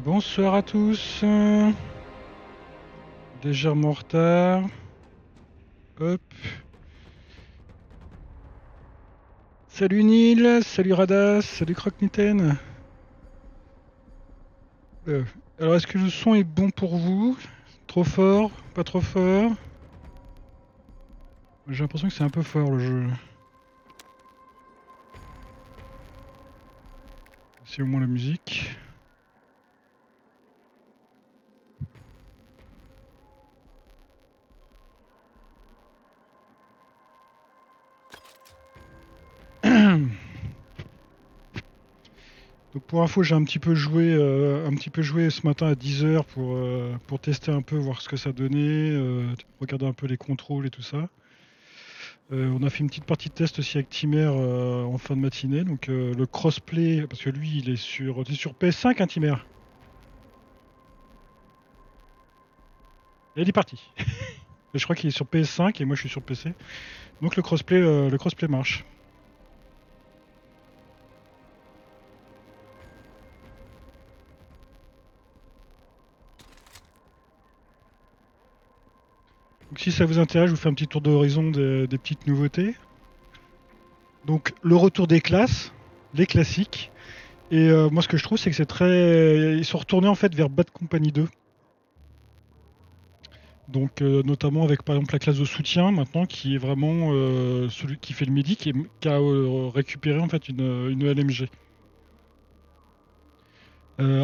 Bonsoir à tous. Légèrement en retard. Hop. Salut Neil, salut Radas, salut Croque-Mitaine. Euh, alors est-ce que le son est bon pour vous? Trop fort? Pas trop fort? J'ai l'impression que c'est un peu fort le jeu. C'est au moins la musique. Donc pour info, j'ai un petit peu joué ce matin à 10 h pour tester un peu, voir ce que ça donnait, regarder un peu les contrôles et tout ça. On a fait une petite partie de test aussi avec Timer en fin de matinée. Donc le crossplay, parce que lui il est sur PS5 hein, Timer. Et il est parti. Et je crois qu'il est sur PS5 et moi je suis sur PC. Donc le crossplay marche. Donc si ça vous intéresse, je vous fais un petit tour d'horizon des petites nouveautés. Donc le retour des classes, les classiques. Et moi ce que je trouve c'est que c'est très... Ils sont retournés en fait vers Bad Company 2. Donc notamment avec par exemple la classe de soutien maintenant qui est vraiment celui qui fait le médic et qui a récupéré en fait une LMG.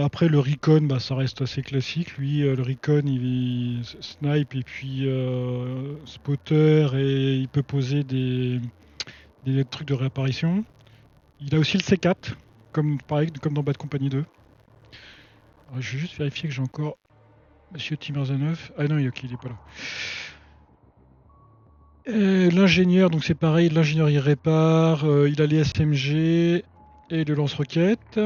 Après le recon, bah, ça reste assez classique. Lui, le recon, il snipe et puis spotter et il peut poser des trucs de réapparition. Il a aussi le C4, comme pareil comme dans Bad Company 2. Alors, je vais juste vérifier que j'ai encore Monsieur Timmerzanov. Ah non, ok, il est pas là. L'ingénieur, donc c'est pareil, l'ingénieur il répare, il a les SMG et le lance-roquettes.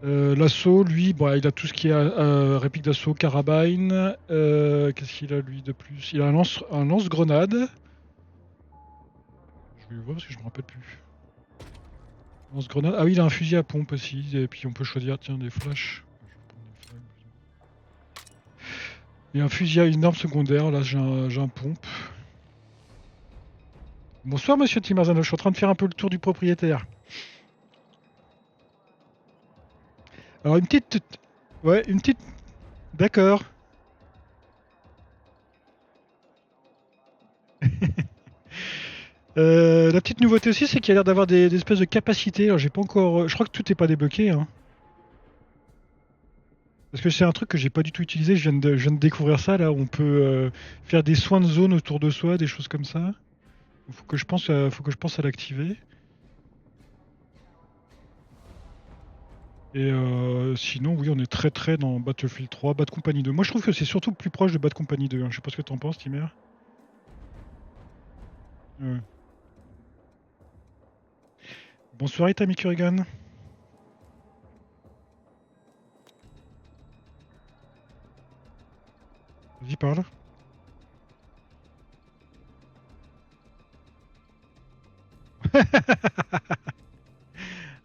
L'assaut, lui, bon, il a tout ce qui est réplique d'assaut, carabine. Qu'est-ce qu'il a lui de plus? Il a un lance-grenade. Je vais le voir parce que je me rappelle plus. Lance-grenade. Ah oui, il a un fusil à pompe aussi. Et puis on peut choisir, tiens, des flashs. Je vais prendre des flingues. Il y a un fusil à une arme secondaire. Là, j'ai un pompe. Bonsoir, monsieur Timarzano. Je suis en train de faire un peu le tour du propriétaire. Alors, une petite. Ouais, une petite. D'accord. La petite nouveauté aussi, c'est qu'il y a l'air d'avoir des espèces de capacités. Alors, j'ai pas encore. Je crois que tout est pas débloqué, hein. Parce que c'est un truc que j'ai pas du tout utilisé. Je viens de découvrir ça là. On peut faire des soins de zone autour de soi, des choses comme ça. Faut que je pense à l'activer. Et sinon, oui, on est très très dans Battlefield 3, Bad Company 2. Moi, je trouve que c'est surtout plus proche de Bad Company 2, hein. Je sais pas ce que t'en penses, Timer. Ouais. Bonsoir, Itami Kurigan. Vas-y, parle.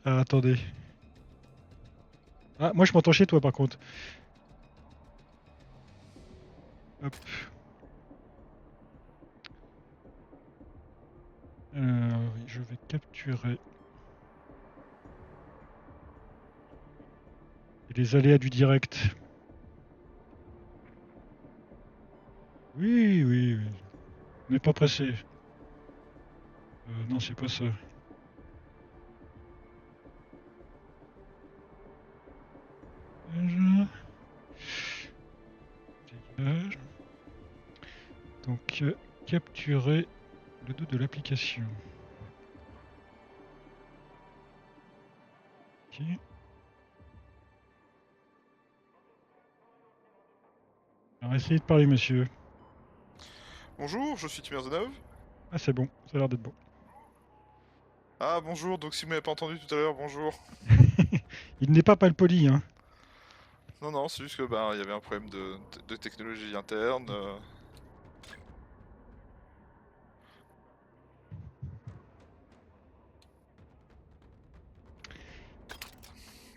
Ah, attendez. Ah, moi, je m'entends chez toi, par contre. Hop. Oui, je vais capturer. Et les aléas du direct. Oui, oui, oui. On n'est pas pressé. Non, c'est pas ça. Dégage. Dégage. Donc, capturer le dos de l'application. Ok. Alors, essayez de parler, monsieur. Bonjour, je suis Timerzanov. Ah, c'est bon. Ça a l'air d'être bon. Ah bonjour, donc si vous m'avez pas entendu tout à l'heure, bonjour. Il n'est pas poli, hein. Non, non, c'est juste que il y avait un problème de technologie interne.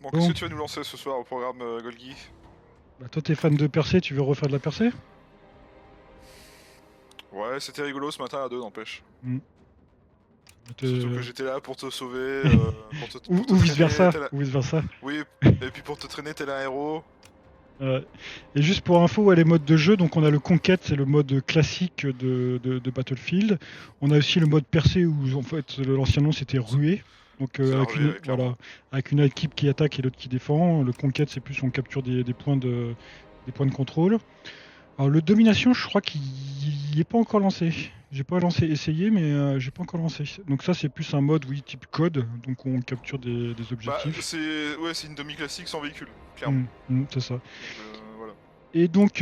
Bon, Bon. qu'est-ce que tu vas nous lancer ce soir au programme Golgi? Bah, toi, t'es fan de percée, tu veux refaire de la percée? Ouais, c'était rigolo ce matin à 2, n'empêche. Surtout que Te- j'étais là pour te sauver, Ou, pour te ou vice traîner versa, tel un... ou vice versa. Oui, et puis pour te traîner tel un héros. Et juste pour info, ouais, les modes de jeu, donc on a le Conquête, c'est le mode classique de Battlefield. On a aussi le mode percée où en fait l'ancien nom c'était ruée. Donc C'est la ruée, ouais, clairement. voilà, avec une équipe qui attaque et l'autre qui défend. Le Conquête c'est plus on capture des points de contrôle. Alors le Domination, je crois qu'il n'est pas encore lancé. J'ai pas essayé, mais j'ai pas encore lancé. Donc ça c'est plus un mode oui type code, donc on capture des Bah, objectifs. c'est une demi-classique sans véhicule, clairement. C'est ça. Donc, voilà. Et donc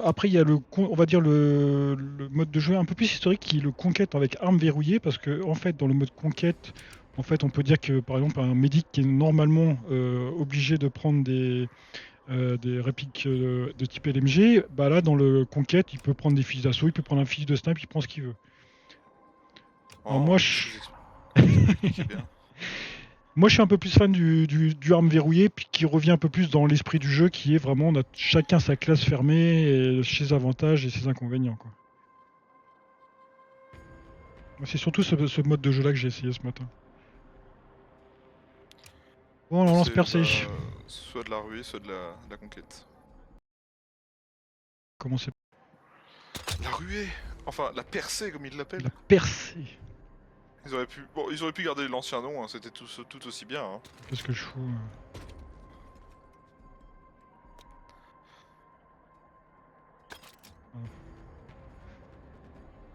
après il y a on va dire le mode de jeu un peu plus historique qui est le conquête avec armes verrouillées parce que en fait dans le mode conquête en fait on peut dire que par exemple un médic qui est normalement obligé de prendre des répliques de type LMG, bah là dans le conquête il peut prendre des fusils d'assaut, il peut prendre un fusil de snipe, il prend ce qu'il veut. Alors Oh, moi qu'est-ce je... que vous expliquez bien. Moi, je suis un peu plus fan du arme verrouillée, puis qui revient un peu plus dans l'esprit du jeu, qui est vraiment, on a chacun sa classe fermée, et ses avantages et ses inconvénients, quoi. Moi, c'est surtout ce mode de jeu-là que j'ai essayé ce matin. Bon, on lance C'est percée. soit de la ruée, soit de la conquête. Comment c'est? La ruée. Enfin, la percée comme ils La l'appellent. percée. Ils auraient pu garder l'ancien nom, hein, c'était tout aussi bien. Hein. Qu'est-ce que je fous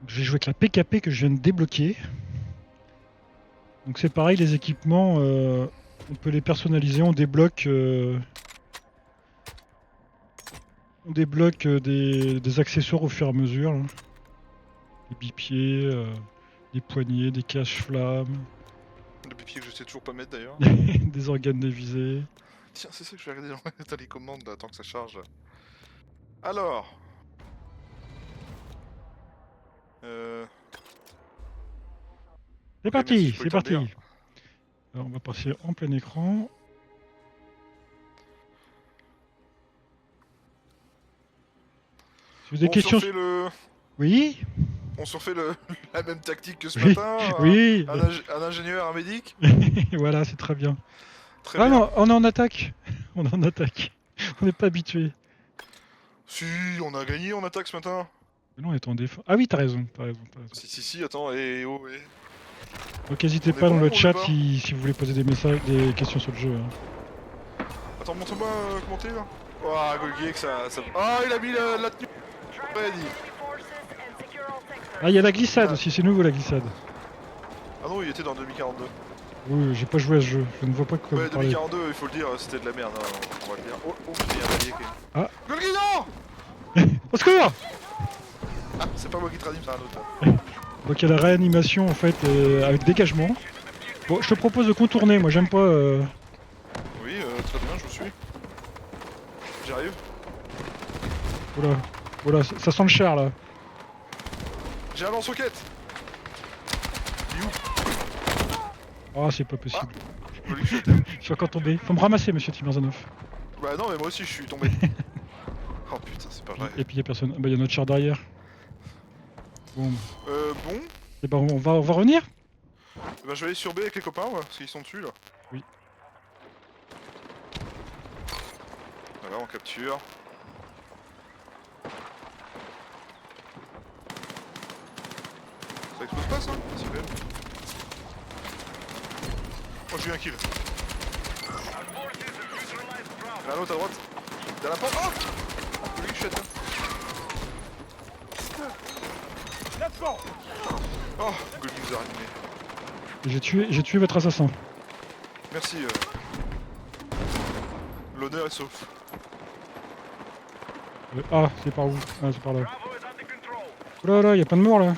J'ai joué avec la PKP que je viens de débloquer. Donc c'est pareil, les équipements, on peut les personnaliser, on débloque des accessoires au fur et à mesure. Là. Des bipieds, des poignées, des cache-flammes, Le pipier que je sais toujours pas mettre d'ailleurs. des organes dévisés. Tiens, c'est ça que je vais regarder dans les commandes là, tant que ça charge. Alors. C'est Ok, merci, parti, je peux c'est le parti. dire. Alors on va passer en plein écran. Si vous avez des questions... Oui. On surfait la même tactique que ce matin. Oui. Un ingénieur, un médic. Voilà, c'est très bien. Très Ah bien. non, on est en attaque. On est en attaque. On n'est pas habitué. Si, on a gagné en attaque ce matin. Mais non, on est en défense. Ah oui, t'as raison, t'as raison, t'as raison. Si, attends, Donc n'hésitez On est pas dans bon, le on chat est pas si vous voulez poser des questions sur le jeu. Hein. Attends, montre-moi comment t'es là. Oh, Golgier, que ça... Ah, il a mis la tenue. Ouais, dit. Ah, il y a la glissade Ah. aussi, c'est nouveau la glissade. Ah non, il était dans 2042. Oui, j'ai pas joué à ce jeu, je ne vois pas de quoi Ouais, vous parlez. 2042, il faut le dire, c'était de la merde, hein, on va le dire. Oh, il y a un allié qui est... Ah. Golgi, non. Au secours! Ah, c'est pas moi qui traduis, c'est un autre. Donc il y a la réanimation en fait avec dégagement. Bon, je te propose de contourner, moi j'aime pas... Oui, très bien, je vous suis. J'arrive. Voilà, voilà, ça sent le char là. J'ai un lance-roquette. Il est où? Ah, c'est pas possible. Joli que je suis à terre. Je suis encore tombé. Faut me ramasser, monsieur Timerzanov. Bah non, mais moi aussi je suis tombé. Oh putain, c'est pas vrai. Et puis il y a personne. Bah, il y a notre char derrière. Bon. Bon. Et bah, on va revenir? Bah je vais aller sur B avec les copains, ouais, parce qu'ils sont dessus là. Oui. Voilà, on capture. Ça explose pas ça? Si, quand même. Oh, j'ai eu un kill. Il y en a un autre à droite. Dans la porte. Oh! Lui, je suis à terre. Oh, Golgi nous a ranimé. J'ai tué votre assassin. Merci. L'honneur est sauf. Ah, c'est par où? Ah, c'est par là. Oh là là, y a plein de morts là.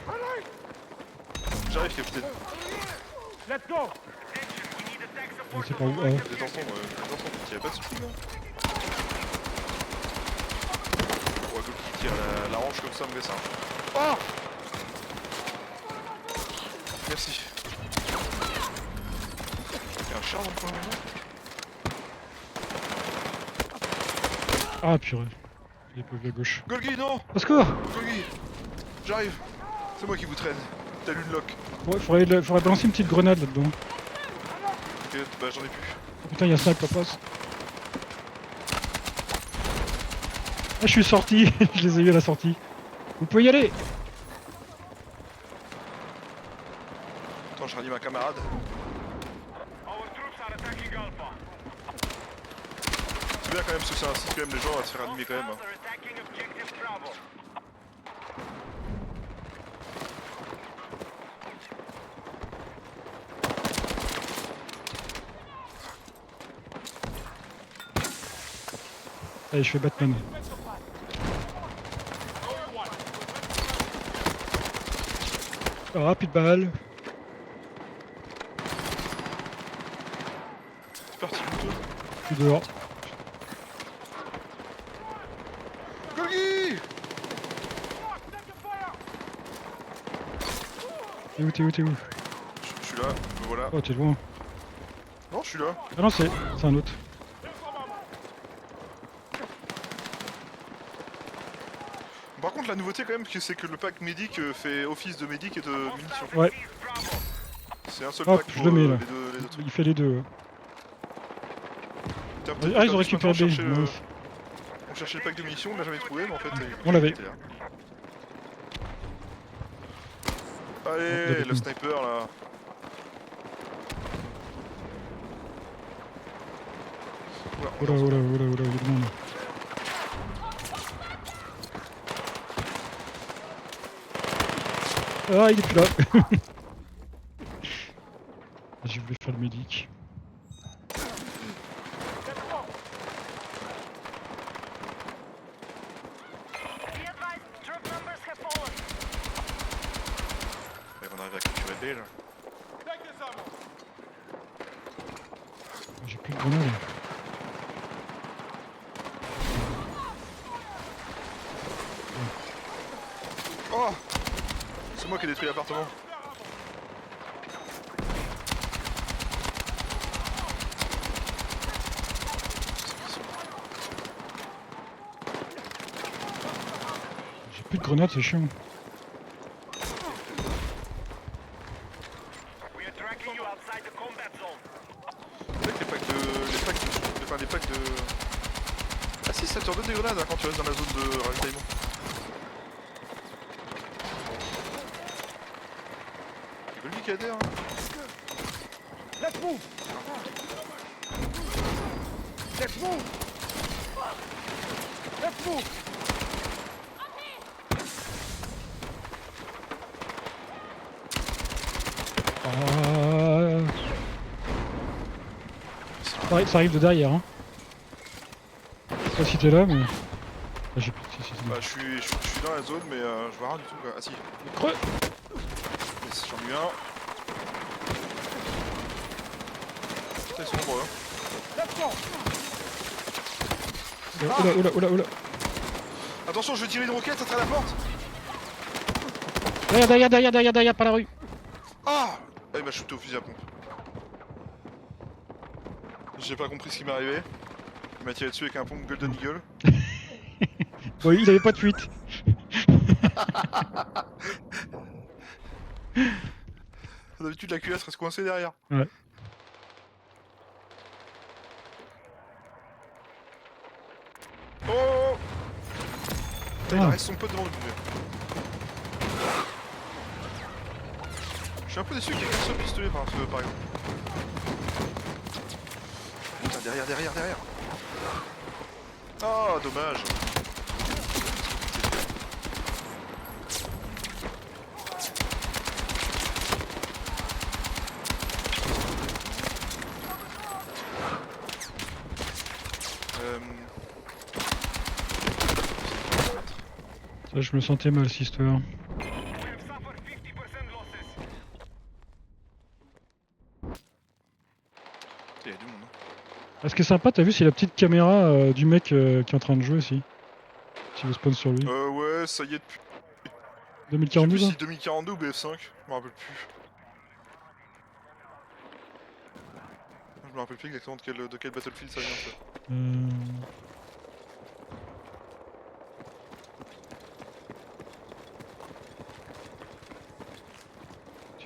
J'arrive, capitaine. C'est par où? Ah. Détention, il y avait pas de soucis là. Ouais, Golgi qui tire la hanche comme ça, me laisse un. Oh! Merci. Il y a un char dans le coin. Ah purée. J'ai pas vu à gauche. Golgi, non! Au secours! Golgi! J'arrive! C'est moi qui vous traîne. T'as lu le lock. Ouais, faudrait balancer une petite grenade là-dedans. Ok, bah j'en ai plus. Oh putain, y'a 5 en face. Ah, je suis sorti, je les ai eu à la sortie. Vous pouvez y aller! Attends, je ranime un camarade. C'est bien quand même, parce que ça incite quand même les gens à se faire animer quand même. Hein. Allez, je fais Batman. Ah, plus de balles. C'est parti, plutôt. Je suis dehors. Golgi! T'es où? Je suis là, me voilà. Oh, t'es loin. Non, je suis là. Ah non, c'est un autre. Par contre, la nouveauté quand même, c'est que le pack médic fait office de médic et de munitions. Ouais, C'est un seul hop, pack je pour le mets là. les autres. Il fait les deux. Ouais. T'as peut-être Ah, ils ont perdu ce matin, récupéré B. on Mince. cherchait le pack de munitions, on l'a jamais trouvé, mais en fait, On l'avait. était là. On Allez, l'avait. le sniper là. Oh là, il y a du monde. Ah, il est plus là. J'ai voulu faire le médic. Et on arrive à capturer B là. J'ai plus de grenades. Oh! C'est moi qui ai détruit l'appartement. J'ai plus de grenades, c'est chiant. C'est vrai que les packs de... Enfin, les packs de... Ah si, ça te redonne des grenades hein, quand tu restes dans la zone de ravitaillement. C'est lui qui a aidé hein. Let's move! Let's move! Let's move! Ça arrive de derrière. Hein. Je sais pas si t'es là, mais. Ah, j'ai plus de. Si, Bah je suis dans la zone mais je vois rien du tout quoi. Ah si. Creux! Yes, j'en ai eu un. Putain ils sont nombreux hein. Let's go! Oula. Attention je vais tirer une roquette à travers la porte. Derrière, par la rue. Ah! Ah il m'a shooté au fusil à pompe. J'ai pas compris ce qui m'est arrivé. Il m'a tiré dessus avec un pompe Golden Eagle. Bon, il avait pas de fuite. D'habitude la culasse reste coincée derrière. Ouais. Oh! Putain, il Ah. reste son pote devant le buveur. Je suis un peu déçu qu'il y ait qu'un seul pistolet par exemple. Putain, derrière. Ah, dommage. Ça, je me sentais mal cette histoire. Il y a du monde. Hein. Ah, ce qui est sympa, t'as vu, c'est la petite caméra du mec qui est en train de jouer aussi. Si vous spawn sur lui. Ouais, ça y est depuis. Je sais 2042 plus là si 2042 ou BF5, je me rappelle plus. Je me rappelle plus exactement de quel Battlefield ça vient ça.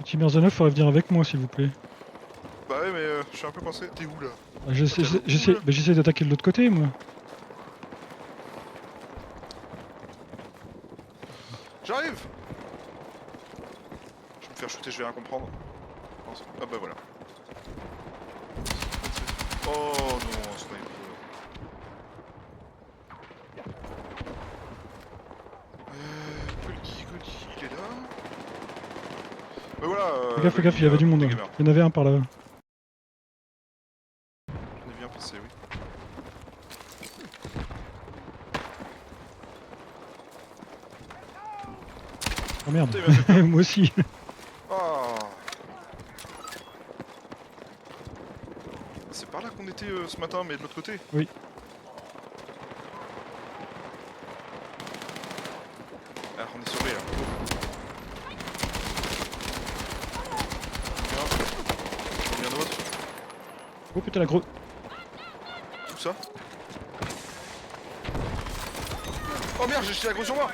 Petit Merzanov, faudrait venir avec moi s'il vous plaît. Bah ouais, mais je suis un peu coincé. T'es où là? Ah, j'essaie d'attaquer de l'autre côté moi. J'arrive! Je vais me faire shooter, je vais rien comprendre. Ah bah voilà. Oh non, un sniper. Golgi, il est là. Bah voilà. Fais gaffe, il y avait du monde. Gamer. Il y en avait un par là. On est bien passé, oui. Oh merde. T'es bien fait peur. Moi aussi. Ah. C'est par là qu'on était ce matin, mais de l'autre côté. Oui. Ah, on est sauvé là. Il y en a un autre. Oh putain la grosse. Où ça? Oh merde, j'ai jeté la grosse sur moi.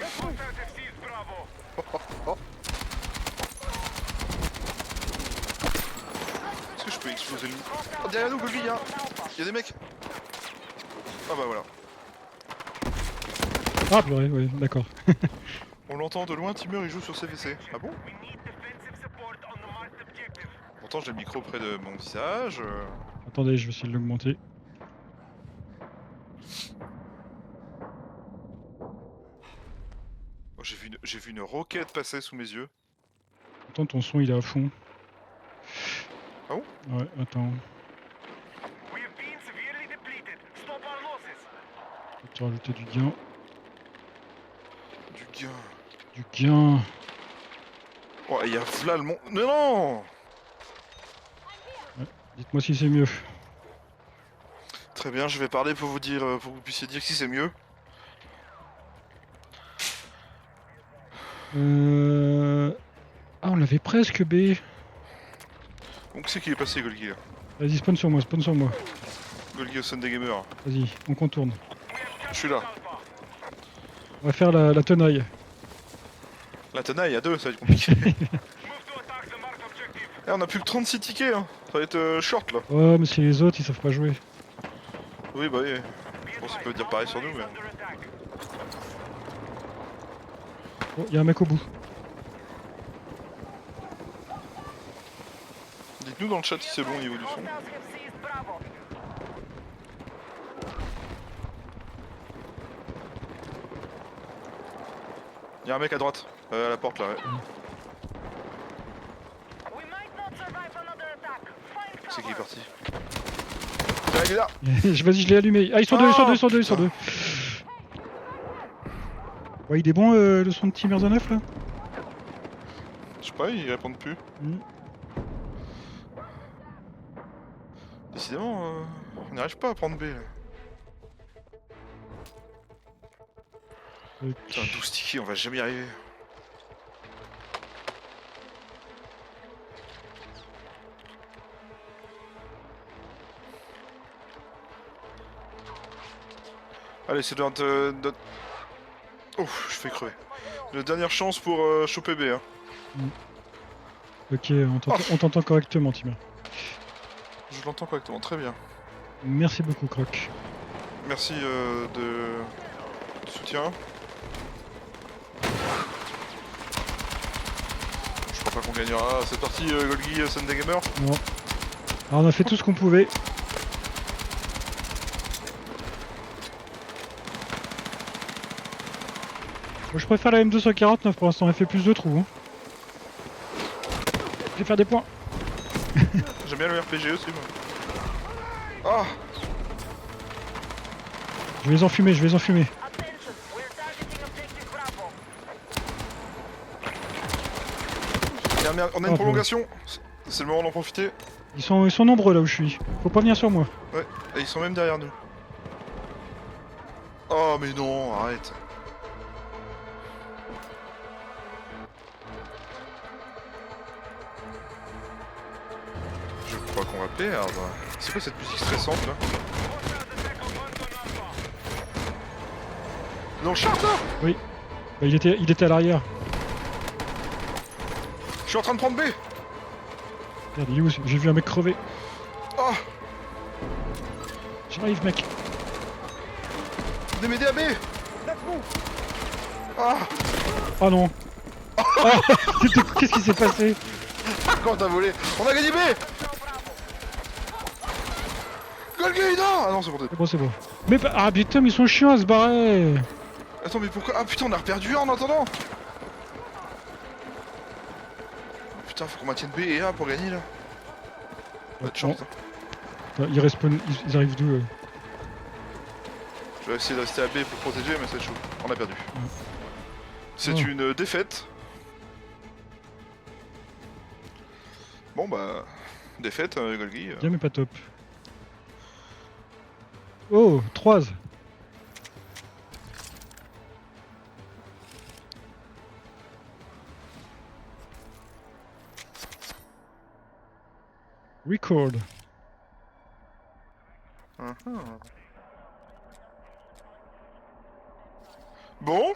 Oh, oh, oh. Est-ce que je peux exploser le... Oh, derrière nous, Golgi, y'a des mecs. Ah bah voilà. Ah purée, ouais, d'accord. On l'entend de loin, Timur il joue sur CVC. Ah bon? Pourtant j'ai le micro près de mon visage. Attendez, je vais essayer de l'augmenter. Oh, j'ai vu une roquette passer sous mes yeux. Attends, ton son il est à fond. Ah bon? Ouais, attends. Je vais te rajouter du gain. Du gain. Du gain. Oh, il y a là le monde. Non! Dites-moi si c'est mieux. Très bien, je vais parler pour vous dire, pour que vous puissiez dire si c'est mieux. Ah, on l'avait presque B. Donc c'est qui est passé, Golgi là? Vas-y, spawn sur moi, spawn sur moi. Golgi au Sunday Gamer. Vas-y, on contourne. Je suis là. On va faire la tenaille. La tenaille à deux, ça va être compliqué. Eh, on a plus que 36 tickets, hein. Ça va être short là. Ouais, mais si les autres ils savent pas jouer. Oui, bah oui. Je pense qu'ils peuvent dire pareil sur nous, mais. Oh, y'a un mec au bout. Dites-nous dans le chat si c'est bon au niveau du son. Y'a un mec à droite, à la porte là, ouais. C'est qui est parti? Tiens, il est là! Vas-y, je l'ai allumé. Ah, ils sont deux, ils sont deux, ils sont deux, ils sont deux. Ouais, il est bon le son de Timur 9 là? Je sais pas, ils répondent plus. Décidément, on n'arrive pas à prendre B là. Putain, 12 tickets, on va jamais y arriver. Allez, c'est notre... Ouf, je fais crever. Notre dernière chance pour choper B. Hein. Ok, on t'entend correctement, Timur. Je l'entends correctement, très bien. Merci beaucoup, Croc. Merci du soutien. Je crois pas qu'on gagnera. C'est parti, Golgi, Sunday Gamer. Non. Alors, on a fait tout ce qu'on pouvait. Moi, je préfère la M249 pour l'instant, elle fait plus de trous. Hein. Je vais faire des points. J'aime bien le RPG aussi, moi. Ah! Je vais les enfumer, je vais les enfumer. On a une prolongation. C'est le moment d'en profiter. Ils sont nombreux là où je suis. Faut pas venir sur moi. Ouais, et ils sont même derrière nous. Oh mais non, arrête. Je crois qu'on va perdre. C'est quoi cette musique stressante là? Dans le char là? Oui. Bah, il était à l'arrière. Je suis en train de prendre B. Merde, il est où? J'ai vu un mec crever. Oh, J'arrive, mec. venez m'aider à B. Let's move. Ah, Oh non. Oh, qu'est-ce qui s'est passé? quand t'as volé. On a gagné B. Golgui, non. Ah non, c'est bon. C'est bon, c'est bon. Mais ah putain, mais ils sont chiants à se barrer. Attends, mais pourquoi? Ah putain, on a reperdu A en attendant. Putain, faut qu'on maintienne B et A pour gagner là. Pas de chance. Hein. Ils respawnent, ils arrivent d'où? Je vais essayer de rester à B pour protéger, mais c'est chaud. On a perdu. C'est Oh. une défaite. Bon bah, défaite, Golgi. Bien, mais pas top. Oh, 3. Record. Bon,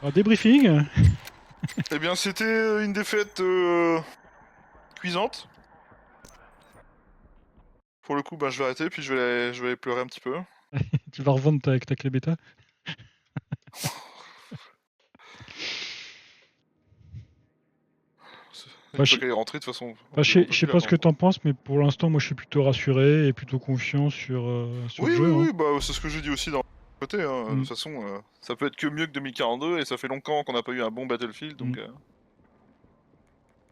Alors, débriefing. eh bien c'était une défaite cuisante. Pour le coup, bah je vais arrêter, puis je vais aller pleurer un petit peu. Tu vas revendre ta clé bêta. Une Bah, fois qu'elle est rentrée, de toute façon. Bah, je sais pas ce que t'en penses, mais pour l'instant, moi, je suis plutôt rassuré et plutôt confiant sur Oui, le jeu. oui, hein. oui, bah c'est ce que j'ai dit aussi dans le côté. Hein. De toute façon, ça peut être que mieux que 2042, et ça fait longtemps qu'on n'a pas eu un bon Battlefield, donc.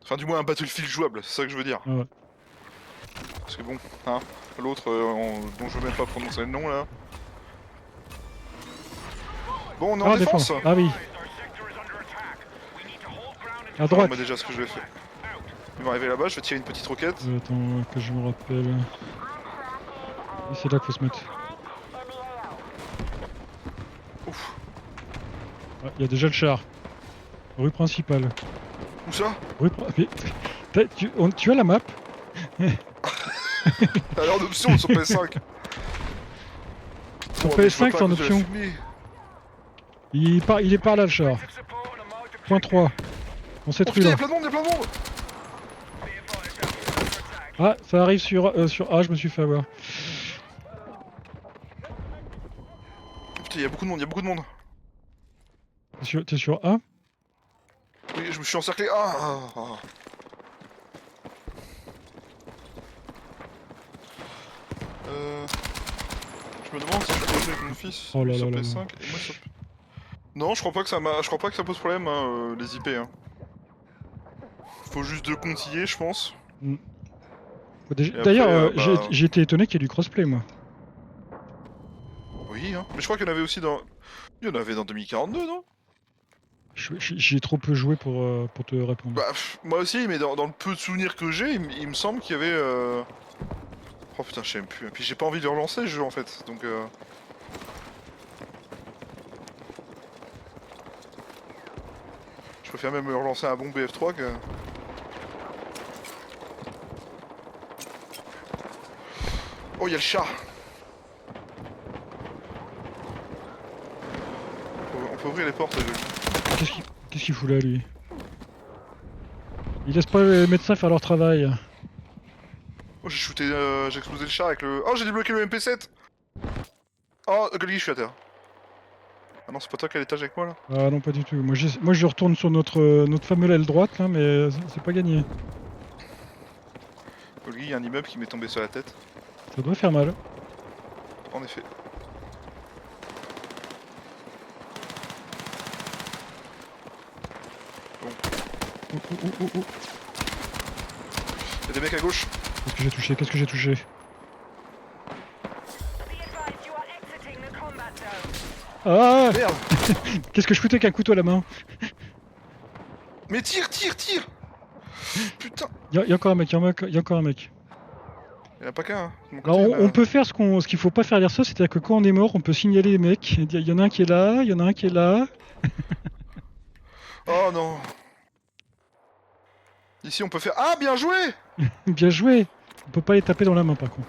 Enfin, du moins un Battlefield jouable, c'est ça que je veux dire. Ouais. Parce que bon, hein, l'autre dont je veux même pas prononcer le nom là. Bon, on est en défense. Ah oui. À droite. Moi déjà ce que je vais faire. Ils vont arriver là-bas, je vais tirer une petite roquette. Attends, que je me rappelle. Et c'est là qu'il faut se mettre. Ouf. Il y a déjà le char. Rue principale. Où ça? Mais, tu as la map? Alors en option sur PS5. Sur Oh, mais je peux PS5, pas c'est en à cause de la option. fumée. Il est par là, le char. Point 3. Dans cette Oh putain, rue-là. y'a plein de monde, y'a plein de monde. Ah, ça arrive sur A, je me suis fait avoir. Putain, y'a beaucoup de monde, y'a beaucoup de monde. T'es sur A? Oui, je me suis encerclé. Ah. Je me demande si je peux jouer avec mon fils Oh là sur là là PS5 là. et moi sur... Non, je crois pas que ça pose problème, hein, les IP. Hein. Faut juste de comptiller, je pense. D'ailleurs, après, bah- j'ai été étonné qu'il y ait du crossplay, moi. Oui, hein. Mais je crois qu'il y en avait aussi dans... Il y en avait dans 2042, non? J'y ai trop peu joué pour te répondre. Bah, moi aussi, mais dans le peu de souvenirs que j'ai, il me semble qu'il y avait... Oh putain, je sais même plus. Et puis j'ai pas envie de le relancer, le jeu, en fait. Donc, je préfère même me relancer un bon BF3 que... Oh, il y a le chat. On peut ouvrir les portes, Qu'est-ce qu'il fout là, lui? Il laisse pas les médecins faire leur travail. Oh, j'ai shooté, j'ai explosé le chat avec le... Oh, j'ai débloqué le MP7. Oh, Golgi, je suis à terre. Ah non, c'est pas toi qui as l'étage avec moi, là? Ah non, pas du tout. Moi, je retourne sur notre fameux aile droite, là, mais c'est pas gagné. Golgi, il y a un immeuble qui m'est tombé sur la tête. Ça doit faire mal. En effet. Oh. Y'a des mecs à gauche. Qu'est-ce que j'ai touché? Qu'est-ce que j'ai touché? Ah! Merde. Qu'est-ce que je foutais qu'un couteau à la main? Mais tire. Putain. Il y a encore un mec, il y a encore un mec. Y'en a pas qu'un, hein. De mon Alors, côté, là. on peut faire ce qu'il faut pas faire dire ça, c'est-à-dire que quand on est mort, on peut signaler les mecs, et dire il y en a un qui est là, il y en a un qui est là. Oh non. Ici, on peut faire... Ah, bien joué. Bien joué! On peut pas les taper dans la main par contre.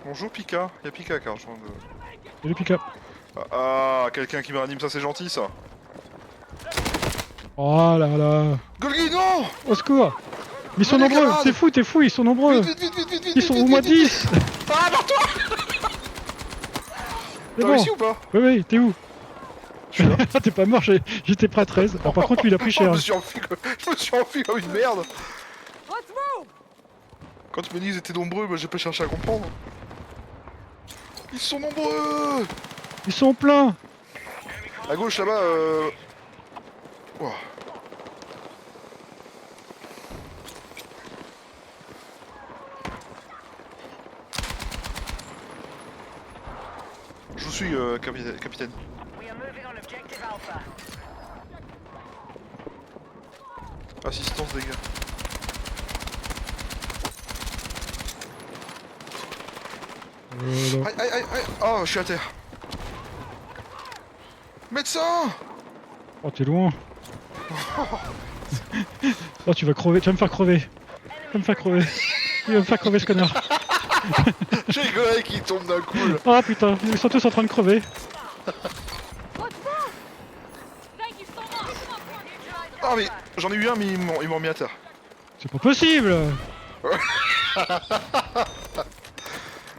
Bonjour Pika. Y'a Pika qui a rejoint le... Et le pick-up. Ah, quelqu'un qui me réanime, ça c'est gentil ça. Oh là là. Golgi, non! Au secours. Ils sont Venez, nombreux, camarades. t'es fou, ils sont nombreux. Vite, vite, vite, vite, vite, Ils sont vite, au moins vite, vite. 10. Ah, barre-toi! C'est T'as bon. réussi ou pas? Oui, t'es où? Je suis là. T'es pas mort, j'étais prêt à 13. Alors, par contre, lui, il a pris cher. Je me suis enfui comme une merde. Let's move! Quand tu me dis qu'ils étaient nombreux, moi j'ai pas cherché à comprendre. Ils sont nombreux! Ils sont pleins. À gauche là-bas, Ouah. Je vous suis, capitaine. We are moving on objective Alpha. Assistance dégâts. Voilà. Aïe aïe aïe aïe! Oh, je suis à terre! Médecin! Oh, t'es loin. Oh, tu vas crever, tu vas me faire crever. Tu vas me faire crever. Il va me faire crever ce connard. J'ai rigolé qui tombe d'un coup là. Ah putain, ils sont tous en train de crever. Ah mais j'en ai eu un mais ils m'ont mis à terre. C'est pas possible.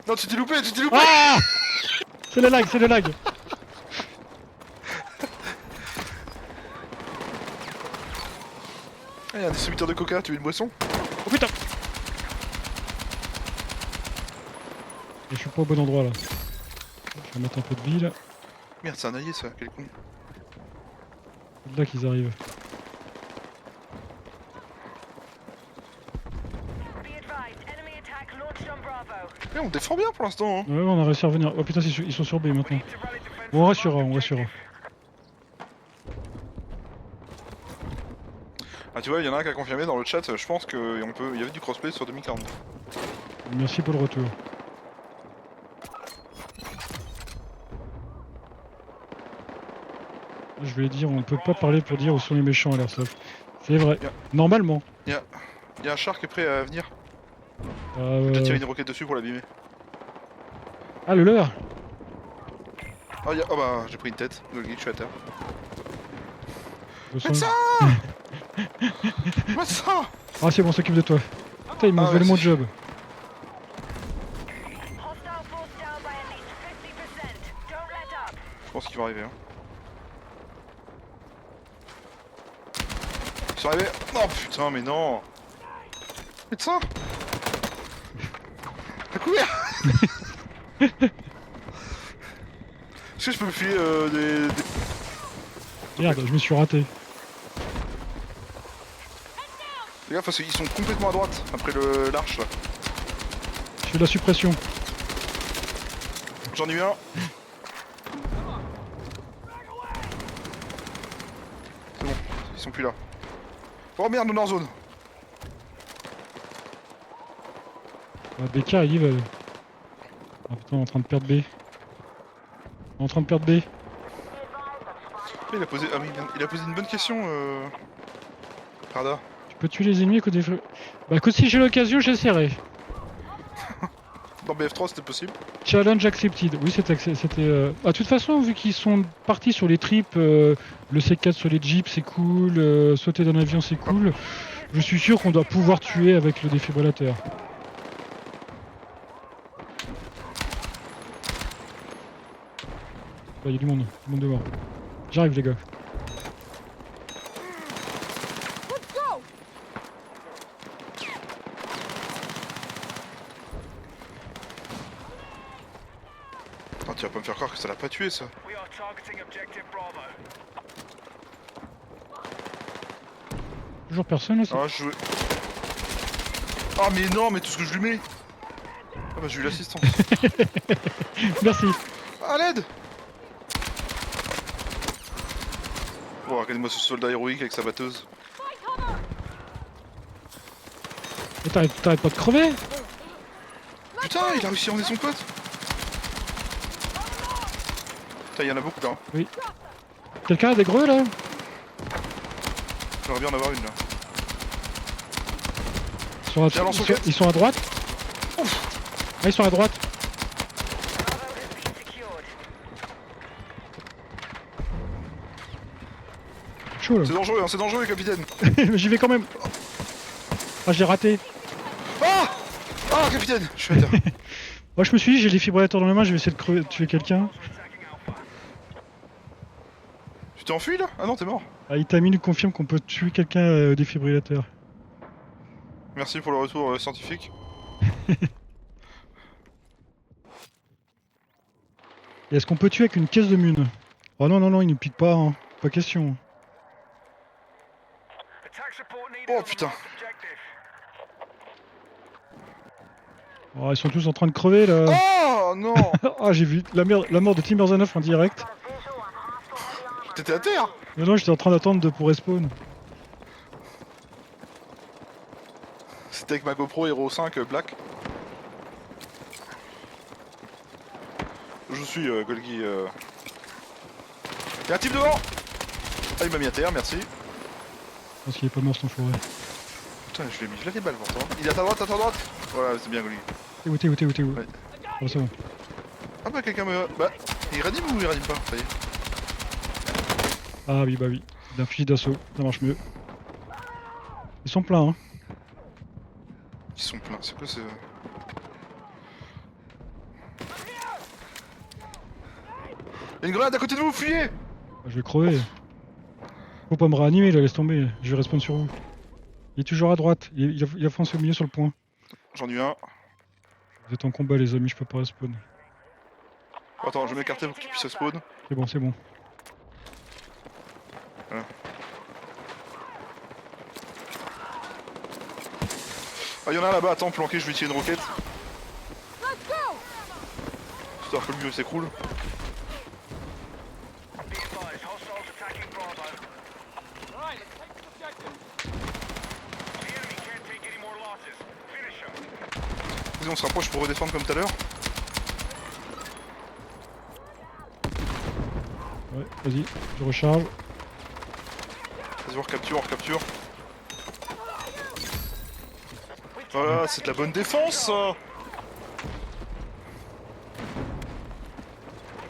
Non tu t'es loupé, tu t'es loupé! Ah, c'est le lag, c'est le lag. Ah, y'a un distributeur de coca, tu veux une boisson? Oh putain. Je suis pas au bon endroit là. Je vais mettre un peu de vie là. Merde c'est un allié ça, quel con. C'est là qu'ils arrivent. Be advised, enemy attack launched on Bravo. Eh on défend bien pour l'instant hein. Ouais, on a réussi à revenir. Oh putain, ils sont sur B maintenant. To rally defense. Bon, on rassurera, on rassurera. Ah tu vois, il y en a un qui a confirmé dans le chat, je pense qu'il y avait du crossplay sur 2040. Merci pour le retour. Je vais dire, on peut pas parler pour dire où sont les méchants à l'airsoft. C'est vrai. Bien. Normalement. Il y a un char qui est prêt à venir. Euh, J'ai tiré une roquette dessus pour l'abîmer. Ah, le leur. Oh, oh bah j'ai pris une tête, Golgi, je suis à terre. Je sens- Médecin! Médecin! Ah, c'est bon, on s'occupe de toi. Putain, ils m'ont Ah, volé mon merci. job. Hostile force down by at least 50%. Don't let up. Je pense qu'ils vont arriver hein. Ils sont arrivés. Oh putain mais non! Médecin! À couvert! Est-ce que je peux me filer des... Merde, je me suis raté. Les gars, parce qu'ils sont complètement à droite, après l'arche là. Je fais de la suppression. J'en ai eu un. C'est bon, ils sont plus là. Oh merde, on est en zone. Ah, BK arrive. Ah putain, on est en train de perdre B. On est en train de perdre B. Il a posé, ah oui, il a posé une bonne question, Rada. Tu peux tuer les ennemis à coup des... Bah écoute, si j'ai l'occasion, j'essaierai. Dans BF3 c'était possible. Challenge accepted. Oui, c'était... Ah, de toute façon, vu qu'ils sont partis sur les trips, le C4 sur les jeeps, c'est cool. Sauter d'un avion, c'est cool. Je suis sûr qu'on doit pouvoir tuer avec le défibrillateur. Il y a du monde dehors. J'arrive les gars. Let's go! Attends, tu vas pas me faire croire que ça l'a pas tué ça. We are targeting objective Bravo. Toujours personne là. Ah, je... Ah mais non, mais tout ce que je lui mets. Ah bah j'ai eu l'assistance. Merci. À l'aide! Bon, regardez-moi ce soldat héroïque avec sa batteuse. Mais t'arrêtes pas de crever. Putain, il a réussi à emmener son pote! Putain, il y en a beaucoup là. Hein. Quelqu'un a des greux là? J'aimerais bien en avoir une là. Ils sont à droite. Ah, ils sont à droite. Bravo has been secured. chaud là. C'est dangereux, capitaine. Mais j'y vais quand même. Ah, j'ai raté. Ah Ah, capitaine, je suis à terre. Moi, je me suis dit, j'ai les fibrillateurs dans les mains, je vais essayer de tuer quelqu'un. Tu t'es enfui là? Ah non, t'es mort. Ah, Itami nous confirme qu'on peut tuer quelqu'un au défibrillateur. Merci pour le retour scientifique. Et est-ce qu'on peut tuer avec une caisse de mune? Oh non, non, non, il nous pique pas, hein. Pas question. Oh putain. Oh, ils sont tous en train de crever là. Oh non. Ah, j'ai vu la mort de Tim Berzanoff en direct. T'étais à terre. Mais non, j'étais en train d'attendre pour respawn. C'était avec ma GoPro Hero 5 Black. Je suis Golgi. Y'a un type devant. Ah, il m'a mis à terre, merci. Je pense qu'il est pas mort cet enfoiré. Putain, je lui ai mis là des balles pourtant. Il est à ta droite, à ta droite. Voilà, c'est bien Golgi. T'es où? Ouais. Oh, c'est bon. Ah bah quelqu'un me... Bah, il ranime ou il ranime pas? Ça y est. Ah oui, bah oui. D'un fusil d'assaut, ça marche mieux. Ils sont pleins, hein. Ils sont pleins, c'est quoi ce... Y'a une grenade à côté de vous, fuyez! Ah, je vais crever. Faut pas me réanimer là, laisse tomber. Je vais respawn sur vous. Il est toujours à droite. Il a foncé au milieu sur le point. J'en ai eu un. Vous êtes en combat les amis, je peux pas respawn. Attends, je vais m'écarter pour qu'il puisse spawn. C'est bon, c'est bon. Voilà. Ah, y'en a un là-bas, attends, planqué, je vais tirer une roquette. Let's go! Histoire que le mieux s'écroule. Right, let's take the objective. Vas-y, on se rapproche pour redéfendre comme tout à l'heure. Ouais, vas-y, je recharge. Vas-y, on recapture. Voilà, c'est de la bonne défense ça.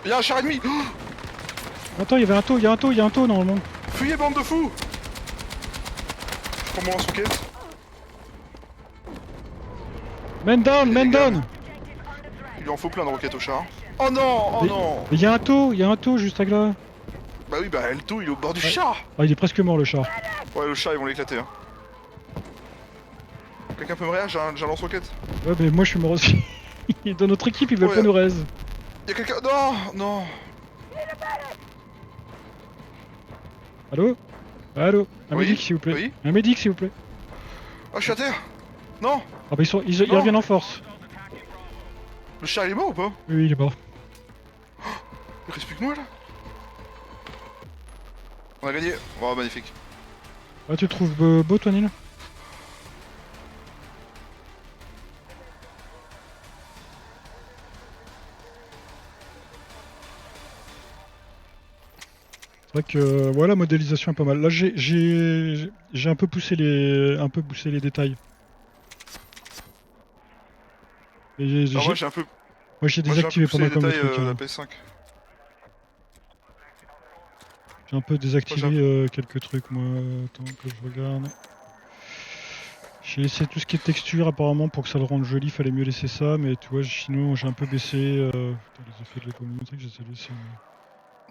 Y'a un char ennemi. Oh, Attends, il y a un taux normalement. fuyez, bande de fous. Je prends mon lance-roquette. Man down. Il lui en faut plein de roquettes au char. Oh non, oh non. Mais il y a un taux juste là. Bah oui, bah le tout, il est au bord du char. Ah, il est presque mort le char. Ouais, le char, ils vont l'éclater. Hein. Quelqu'un peut me réagir? J'ai un lance-roquette. Ouais, mais moi je suis mort aussi. Dans notre équipe, ils veulent Ouais. pas nous raise. Y'a quelqu'un... Non, non. Allô? Un Oui, médic s'il vous plaît. oui. Un médic s'il vous plaît. Ah, je suis à terre. Non. Ah bah ils Non. reviennent en force. Le char, il est mort ou pas? Oui, il est mort. Il reste plus que moi là. On a gagné. Oh, magnifique. Ah, tu le trouves beau toi Nil? C'est vrai que voilà, modélisation est pas mal. Là j'ai un peu poussé les détails. Et Alors moi, j'ai un peu... moi j'ai Moi, j'ai un peu désactivé pas poussé les mal comme détails truc. de la Hein. PS5. J'ai un peu désactivé Moi, quelques trucs moi. Attends que je regarde. J'ai laissé tout ce qui est texture apparemment pour que ça le rende joli, fallait mieux laisser ça, mais tu vois sinon j'ai un peu baissé putain, les effets de la communauté que j'essaie de laisser.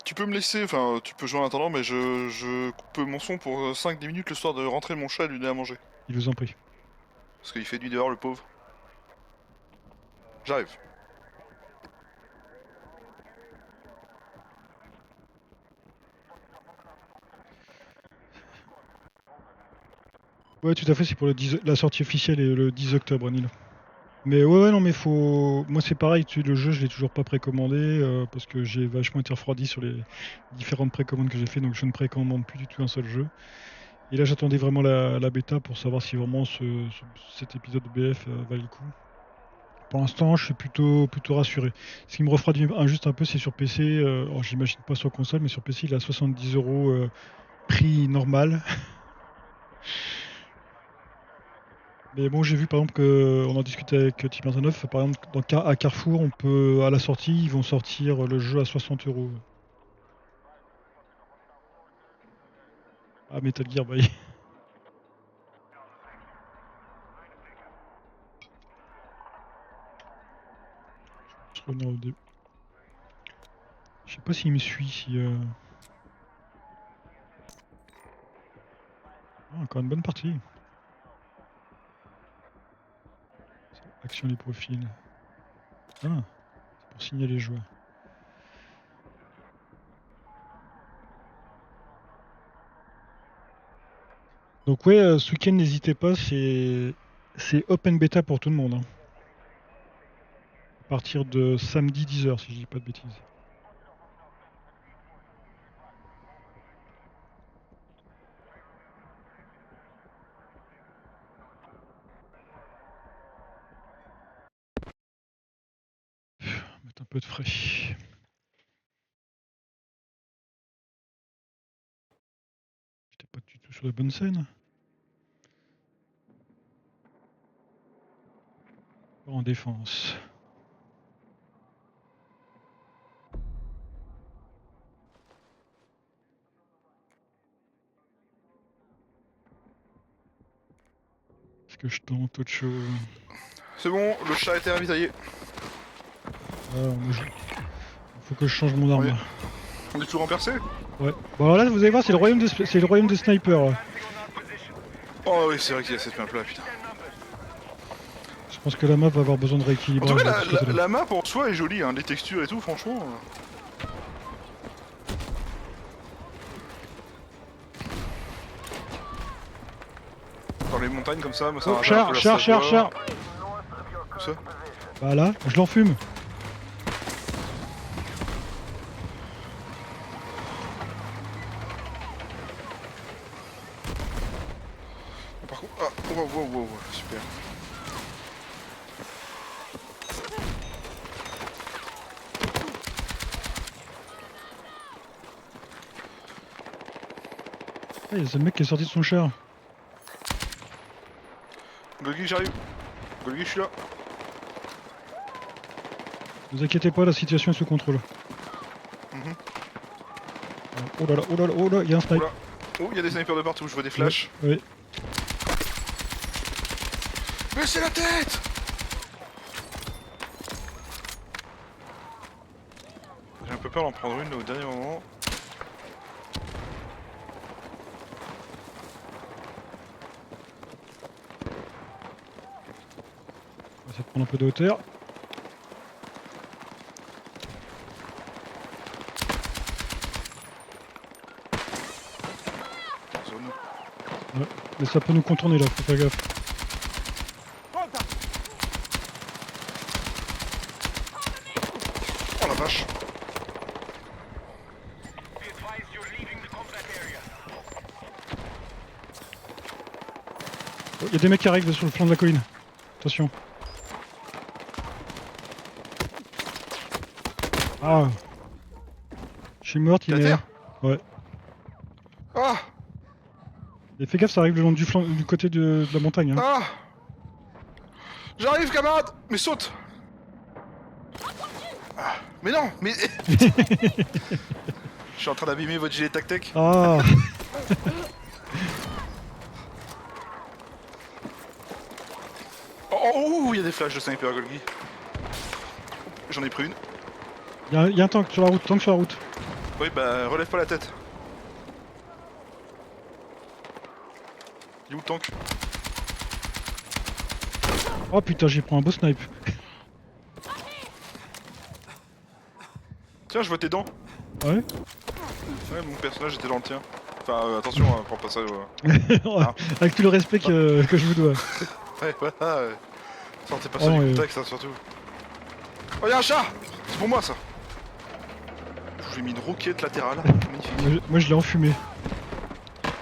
Tu peux me laisser, enfin, tu peux jouer en attendant, mais je coupe mon son pour 5-10 minutes le soir de rentrer mon chat et lui donner à manger. Il vous en prie. Parce qu'il fait nuit dehors, le pauvre. J'arrive. Ouais tout à fait, c'est pour la sortie officielle et le 10 octobre Nil. Mais ouais non mais faut. Moi c'est pareil, le jeu je l'ai toujours pas précommandé parce que j'ai vachement été refroidi sur les différentes précommandes que j'ai fait, donc je ne précommande plus du tout un seul jeu. Et là j'attendais vraiment la bêta pour savoir si vraiment cet épisode de BF valait le coup. Pour l'instant je suis plutôt rassuré. Ce qui me refroidit juste un peu c'est sur PC, alors j'imagine pas sur console mais sur PC il est à 70 € prix normal. Mais bon, j'ai vu par exemple on en discutait avec Tim Berzanoff, par exemple à Carrefour, on peut à la sortie, ils vont sortir le jeu à 60 €. Ah, Metal Gear, bah oui. Je reviens au début. Je sais pas s'il me suit, si... Ah, encore une bonne partie. Action des profils. Ah, c'est pour signaler les joueurs. Donc ouais, ce week-end, n'hésitez pas, c'est open beta pour tout le monde. Hein. À partir de samedi 10h, si je dis pas de bêtises. Mettre un peu de frais. J'étais pas du tout sur la bonne scène. En défense. Est-ce que je tente autre chose? C'est bon, le chat a été ravitaillé. Ah, faut que je change mon arme. Oui. Là. On est toujours en percée? Ouais. Bon alors là, vous allez voir, c'est le royaume des snipers. Là. Oh oui, c'est vrai qu'il y a cette map là, putain. Je pense que la map va avoir besoin de En rééquilibrage. tout cas, de ce côté-là. la map en soi est jolie, hein, les textures et tout, franchement. Dans les montagnes comme ça, moi ça Oh, m'a rappelle un peu la char. Savoie. Où ça? Bah là, je l'enfume. Par contre, ah, wow, super. Ah, il y a ce mec qui est sorti de son char. Golgi, j'arrive. Golgi, je suis là. Ne vous inquiétez pas, la situation est sous contrôle. Mhm. Oh là, il y a un snipe. Oula. Oh, il y a des snipers de partout, je vois des flashs. Oui. Baissez la tête! J'ai un peu peur d'en prendre une là, au dernier moment. On va essayer de prendre un peu de hauteur. Zone. Ouais. Mais ça peut nous contourner là, faut faire gaffe. Oh la vache! Oh, il y a des mecs qui arrivent sur le flanc de la colline. Attention. Ah. Je suis morte, il T'es à est. terre? Ouais. Ah! Et fais gaffe, ça arrive le long du flanc, du côté de la montagne. Hein. Ah! J'arrive, camarade! Mais saute! Ah, mais non! Mais. Je suis en train d'abîmer votre gilet tac-tac. Ah. Oh, il y a des flashs de sniper, Golgi. J'en ai pris une. Il y a un tank sur la route, tank sur la route. Oui, bah, relève pas la tête. Il est où le tank? Oh putain, j'ai pris un beau snipe. Tiens, je vois tes dents. Ouais. Ouais, mon personnage était dans le tien. Enfin, attention, hein, prends pas ça. Ah. Avec tout le respect que je vous dois. Ouais, voilà. Sortez pas Oh, ça du ouais. contexte, hein, surtout. Oh, y'a un chat! C'est pour moi, ça. Je lui ai mis une roquette latérale. Magnifique. Moi je l'ai enfumé.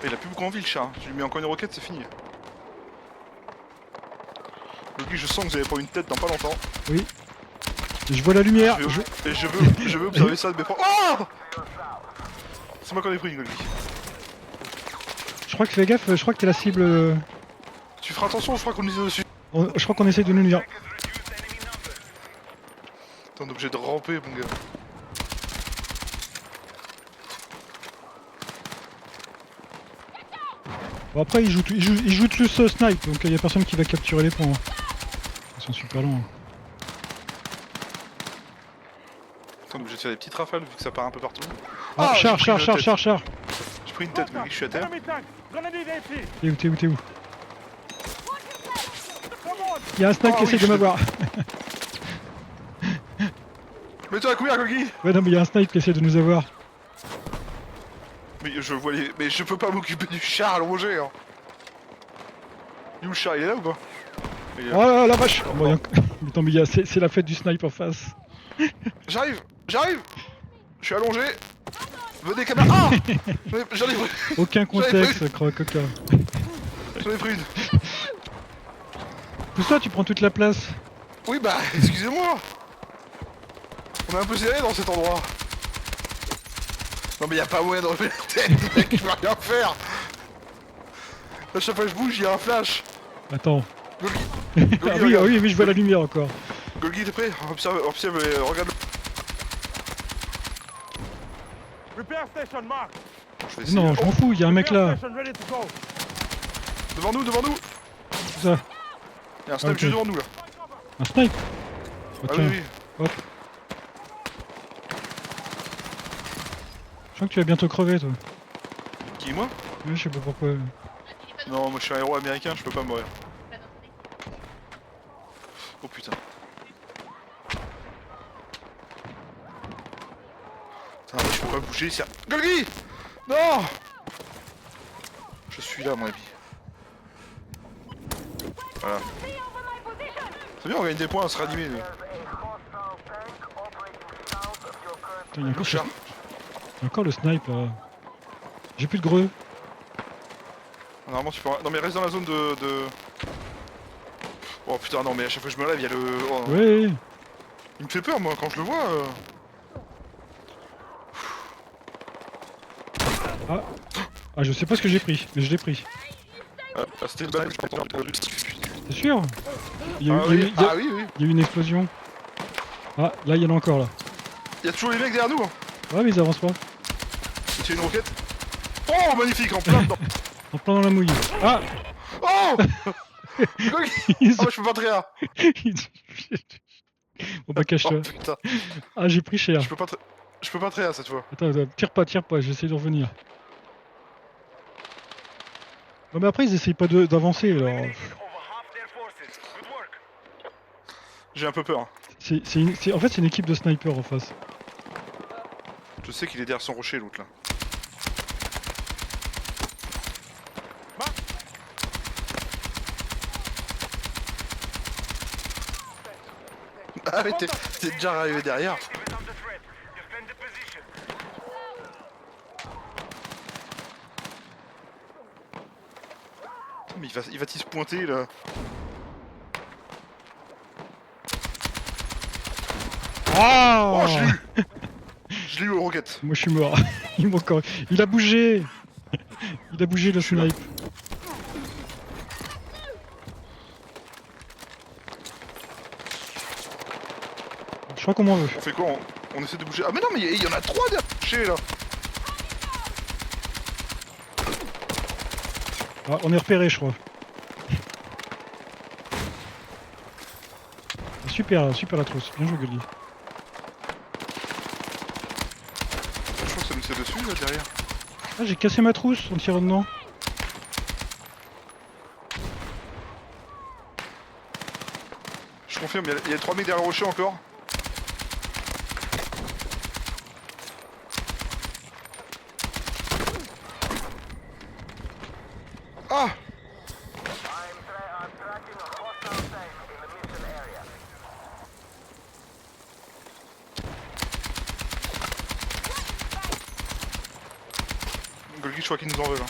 Il a plus beaucoup envie, le chat. Hein. Je lui mets encore une roquette, c'est fini. Golgi, je sens que vous allez prendre une tête dans pas longtemps. Oui. Et je vois la lumière. Et je veux observer ça de mes propres. Oh! C'est moi qui en ai pris, Golgi. Je crois que fais gaffe, je crois que t'es la cible. Tu feras attention, je crois qu'on est dessus. Je crois qu'on essaie de nous nuire. T'es obligé de ramper, mon gars. Bon, après, ils jouent tous snipe, donc il y a personne qui va capturer les points. Hein. Ils sont super loin. Attends, donc je vais faire des petites rafales vu que ça part un peu partout. Ah, j'ai char, pris char, une char, tête. char, char. J'ai pris une tête, mais je suis à terre. Enemy tank! Grenade AP! T'es où, t'es où, t'es où? Come on! Il y a un snipe Ah qui oui, essaie de je- m'avoir. Mets-toi à couvert, Gogi. Ouais, non, mais il y a un snipe qui essaie de nous avoir. Mais je vois les... Mais je peux pas m'occuper du char allongé, hein. Il est où le char? Il est là ou pas? Il est là. Oh là, la vache. Bon, il y a... Mais attends, mais c'est la fête du snipe en face. J'arrive! J'arrive! Je suis allongé! Venez, camarade! Ah! J'en ai pris... Aucun contexte, croque, aucun. J'en ai pris une! Pousse-toi, tu prends toute la place. Oui, bah, excusez-moi! On est un peu serré dans cet endroit. Non mais y'a pas moyen de relever la tête, mec, je peux rien faire! À chaque fois que je bouge, y'a un flash! Attends. Golgi, Ah oui, regarde. ah oui, je vois la lumière encore. Golgi, t'es prêt? Observe, regarde. Repair station marked! Je vais essayer. Non, je m'en fous, il y a un mec Repair là. station ready to go! Devant nous, devant nous! Tout ça. Y'a un snipe Ok. juste devant nous là. Un snipe. Ah Ok. oui, oui. Hop. Je sens que tu vas bientôt crever, toi. Qui, moi? Oui, je sais pas pourquoi. Non, moi je suis un héros américain, je peux pas mourir. Oh putain. Putain, moi je peux pas bouger, c'est... Golgi! Non! Je suis là, à mon avis. Voilà. C'est bien, on gagne des points à se ranimer. nous. Putain, il y a Le char. il y a encore le snipe là. J'ai plus de greux. Normalement tu peux... Non mais reste dans la zone de... Oh putain, non mais à chaque fois que je me lève, il y a le... Oh, non. Ouais. Il me fait peur moi, quand je le vois... Ah, je sais pas ce que j'ai pris, mais je l'ai pris. c'était une balle, je pense. T'es sûr? Il y a eu, Ah il y a eu- oui, il y a- ah oui, oui. il y a eu une explosion. Ah, là, il y en a encore là. Il y a toujours les mecs derrière nous. Hein. Ouais, mais ils avancent pas. J'ai tiré une roquette. Oh, magnifique, en plein dedans. En plein dans la mouille. Ah. Oh Golgi. Ils Ah, ont- ouais, je peux pas tréa. Bon bah cache-toi. Oh putain, Ah, j'ai pris cher. je peux pas tréa cette fois. Attends, tire pas, j'essaie de revenir. Non mais après ils essayent pas d'avancer alors. J'ai un peu peur. En fait c'est une équipe de snipers en face. Je sais qu'il est derrière son rocher l'autre là. Ah mais t'es déjà arrivé derrière. Mais il va-t-il se pointer là? Ah Oh, je l'ai eu. Je l'ai eu aux roquettes. Moi je suis mort. Il m'a encore... Il a bougé. Il a bougé le suis là. snipe. Je crois qu'on m'en veut. On fait quoi? On essaie de bouger. Ah mais non mais il y en a 3 derrière le rocher là. Ah, on est repéré je crois. Super, super la trousse. Bien joué Gulli. Je crois que ça nous tire dessus là derrière. Ah j'ai cassé ma trousse en tirant dedans. Je confirme, il y a 3 mecs derrière le rocher encore. Ah! Golgi, je crois qu'ils nous en veulent. Hein.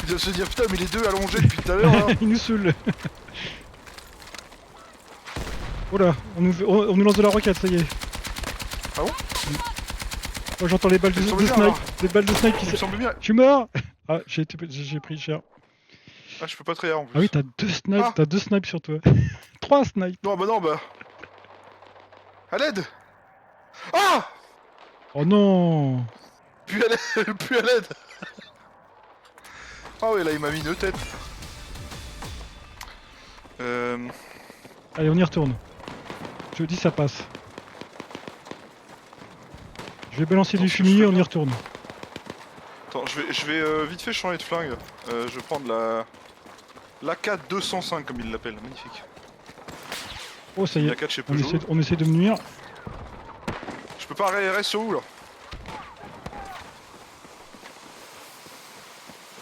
Il doit se dire putain, mais les deux allongés depuis tout à l'heure là. Il nous saoule. Oh là, on nous lance de la roquette, ça y est. Ah bon? Oh, j'entends les balles de Il me semble bien, snipe. alors. Des balles de snipe qui Il me semble bien. Je suis mort. Ah, j'ai pris cher. Ah, je peux pas traiter en plus. Ah oui, t'as deux snipes, Ah. t'as deux snipes sur toi. 3 snipes. Non, bah non, bah. À l'aide! Ah! Oh non. Plus à l'aide! Plus à l'aide! Ah ouais, là il m'a mis une tête. Allez, on y retourne. Je dis ça passe. Je vais balancer du Attends, ce que je fumier, fais on y là. retourne. Attends, je vais vite fait changer de flingue. Je vais prendre la... l'AK-205 comme il l'appelle, magnifique. Oh, ça y est, L'AK de chez Peugeot. on essaie de me nuire. Je peux pas rester sur où là?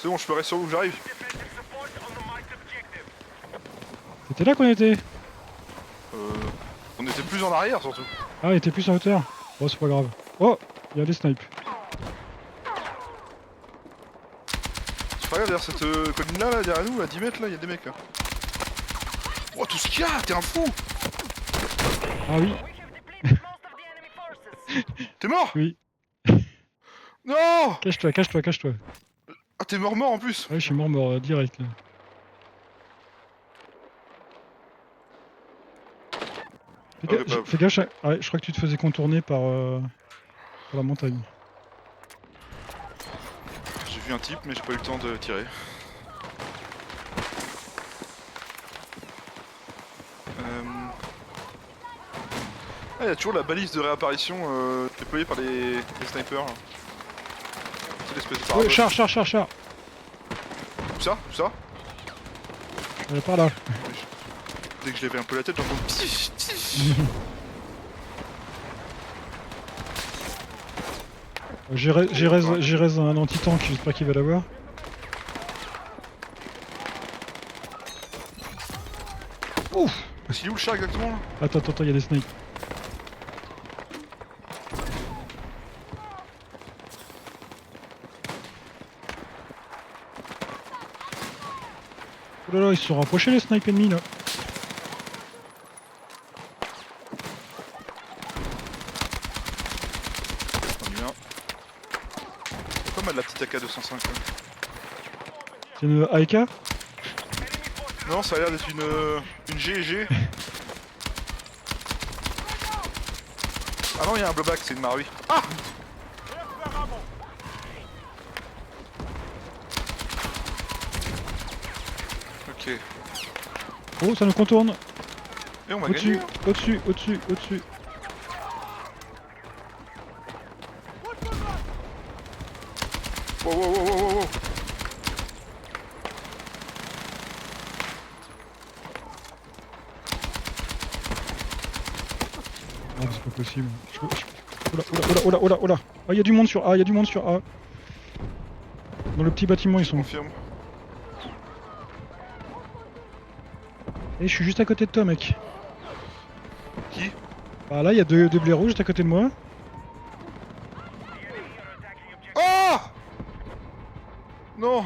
C'est bon, je peux rester sur où, j'arrive. C'était là qu'on était. On était plus en arrière surtout. Ah, il était plus en hauteur. Oh, c'est pas grave. Oh, il y a des snipes. C'est pas grave, derrière cette colline là, derrière nous, à 10 mètres là, il y a des mecs là. Oh, tout ce qu'il y a, t'es un fou! Ah oui, We have depleted most of the enemy forces. T'es mort? oui. Non! Cache-toi, cache-toi, cache-toi. Ah, t'es mort en plus! Ouais, je suis mort direct là. Ok, bah, Fais gaffe, ouais, je crois que tu te faisais contourner par la montagne. J'ai vu un type, mais j'ai pas eu le temps de tirer. Ah, il y a toujours la balise de réapparition déployée par les snipers. Là. C'est l'espèce de Ouais, parabole. char. Où ça? Où ça? Par là. Dès que je levais un peu la tête, j'entends ptif, ptif. J'ai raise un anti-tank, j'espère qu'il va l'avoir. Ouf! C'est où le chat exactement là? Attends, il y a des snipes. Oh là là, ils se sont rapprochés les snipes ennemis là. J'en ai eu un. C'est pas mal la petite AK-205 là. C'est une AEK? Non, ça a l'air d'être une GG. Ah non, il y a un blowback, c'est une Marui. Ah! Ok. Oh, ça nous contourne. Et on va Au-dessus, gagner. au-dessus. Wow. Non, c'est pas possible. Oula. Ah, il y a du monde sur A, Dans le petit bâtiment, ils sont. Confirme. Et je suis juste à côté de toi, mec. Qui? Bah là, il y a deux blés rouges juste à côté de moi. Oh! Non!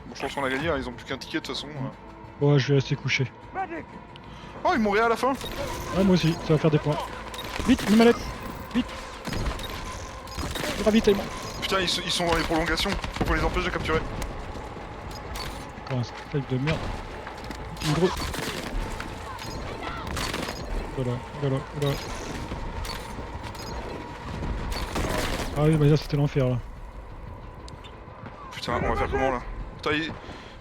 Bon, je pense qu'on a gagné, hein, ils ont plus qu'un ticket de toute façon. Ouais, je vais rester couché. Medic! Oh, ils m'ont réa à la fin! Ah, moi aussi, ça va faire des points. Vite, une mallette. Vite. Du ravitaillement. Putain, ils sont dans les prolongations, faut qu'on les empêche de capturer. Encore un strike de merde. Une grosse. Voilà. Ah oui, bah là c'était l'enfer là. Putain, on va faire comment là? Putain,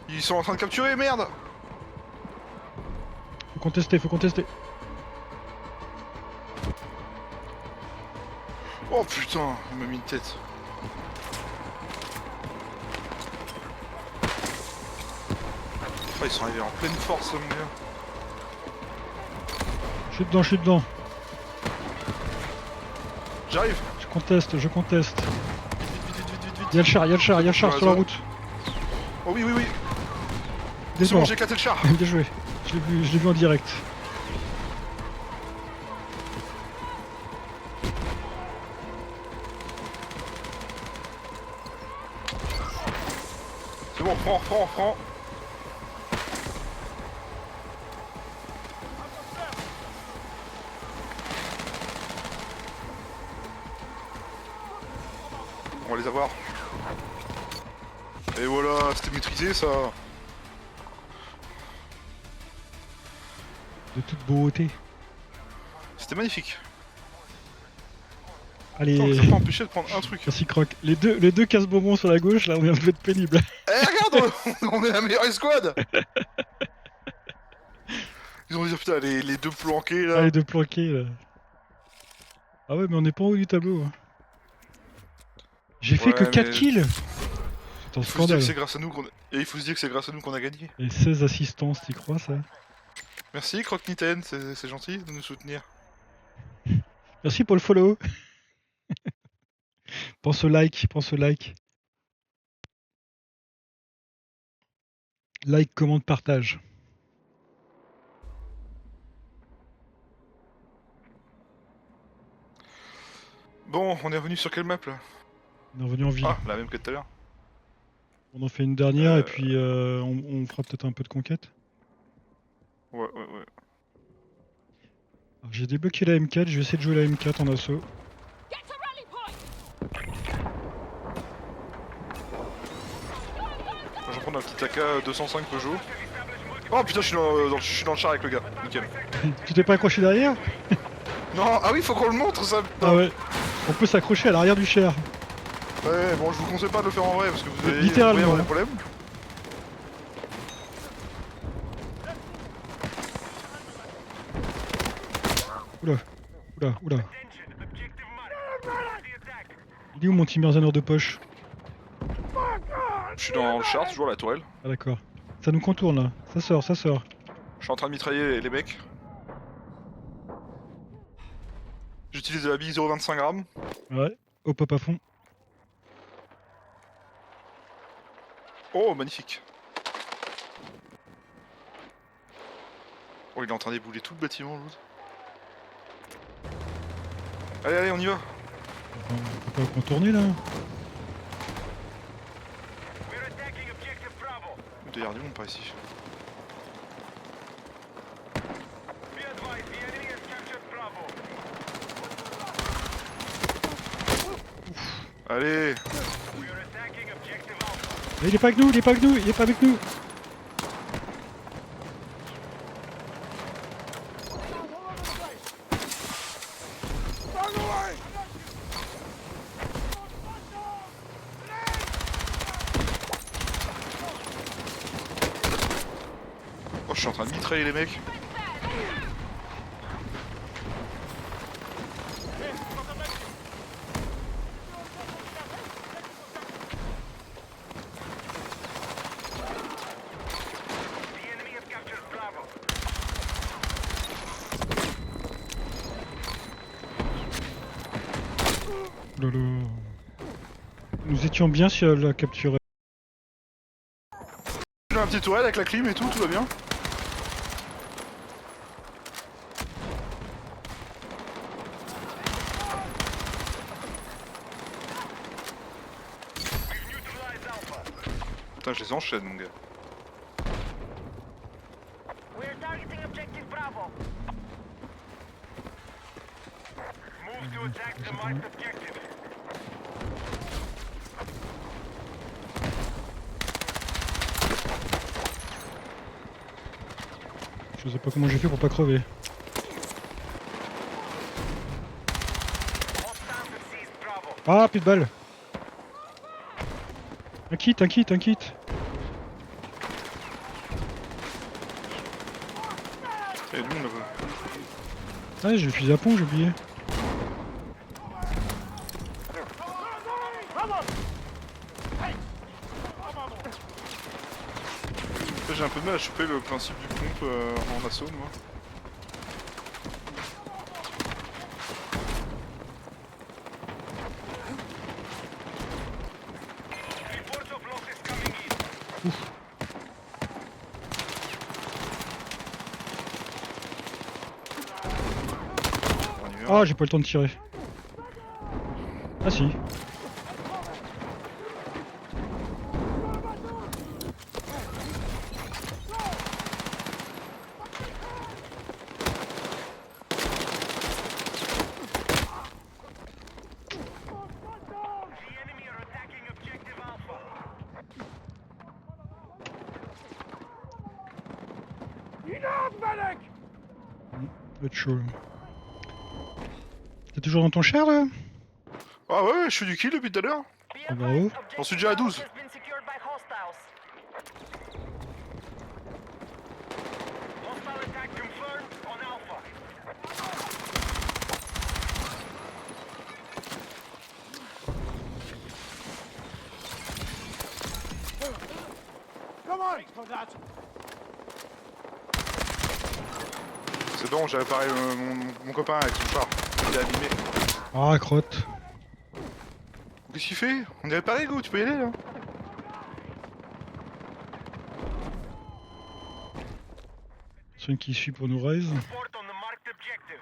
ils sont en train de capturer, merde! Faut contester. Oh putain, il m'a mis une tête. Ah, ils sont arrivés en pleine force, mon gars. Je suis dedans. J'arrive! Je conteste. Vite. Il y a le char sur la route. Oh oui. Des C'est bon, morts. j'ai éclaté le char! Bien joué. Je l'ai vu en direct. C'est bon, prends. On va les avoir. Et voilà, c'était maîtrisé ça. De toute beauté. C'était magnifique. Allez, Attends, ça m'a pas empêché de prendre un truc. merci Croc. Les deux casse-bonbons sur la gauche, là, on vient de être pénible. Eh regarde, on est la meilleure escouade. Ils ont dit putain les deux planqués là. Ah, les deux planqués, là. Ah ouais, mais on est pas en haut du tableau. Hein. J'ai fait que Ouais, 4 mais- kills. C'est un Il faut se dire scandale. que c'est grâce à nous qu'on... Et il faut se dire que c'est grâce à nous qu'on a gagné. Et 16 assistances, t'y crois, ça? Merci Croc-Niten, c'est gentil de nous soutenir. Merci pour le follow. Pense au like, pense au like. Like, commande, partage. Bon, on est revenu sur quelle map là? On est revenu en ville. Ah, la même que tout à l'heure. On en fait une dernière et puis on fera peut-être un peu de conquête. Ouais. Alors, j'ai débloqué la M4, je vais essayer de jouer la M4 en assaut. Je vais prendre un petit AK 205 Peugeot. Oh putain, je suis dans le char avec le gars. Nickel. Tu t'es pas accroché derrière? Non, ah oui, faut qu'on le montre ça. Ah ouais. On peut s'accrocher à l'arrière du char. Ouais, bon, je vous conseille pas de le faire en vrai parce que vous allez Littéralement. avoir des problèmes. Oula. Il est où mon Timberzaner de poche? Je suis dans le char, toujours à la tourelle. Ah d'accord. Ça nous contourne là. Ça sort. Je suis en train de mitrailler les mecs. J'utilise de la bille 0,25 grammes. Ouais. Au pop à fond. Oh, magnifique. Oh, il est en train d'ébouler tout le bâtiment, l'autre. Allez, on y va. On peut pas contourner là. Il doit y avoir du monde par ici. Allez. Mais il est pas avec nous, il est pas avec nous. Oh, je suis en train de mitrailler les mecs. Lolo. Nous étions bien si elle l'a capturé. J'ai un petit tourelle avec la clim et tout va bien. Putain, je les enchaîne, mon gars. We're targeting objective Bravo. Move to attack the marked objective. Je sais pas comment j'ai fait pour pas crever. Hostile seized Bravo. Ah, plus de balles. Un kit. Il y a du monde là-bas. Ah, j'ai le fusil à pompe, j'ai oublié. Là, j'ai un peu de mal à choper le principe du pompe en assaut, moi. Reports of losses coming in. On y va. Ah, j'ai pas le temps de tirer. Ah si. The enemy are attacking objective Alpha. Va être chaud. Là. T'es toujours dans ton char là? Ah ouais, je suis du kill depuis tout à l'heure. Be Ah, bravo. advised, J'en suis objective déjà à Bravo 12. has been secured by hostiles. Hostile attack confirmed on Alpha. Come on, for that. C'est bon, j'ai réparé mon copain avec son char. Il est abîmé. Ah, crotte. Qu'est-ce qu'il fait? On est réparé, go, tu peux y aller là. C'est une qui suit pour nous raise. Report on the marked objective.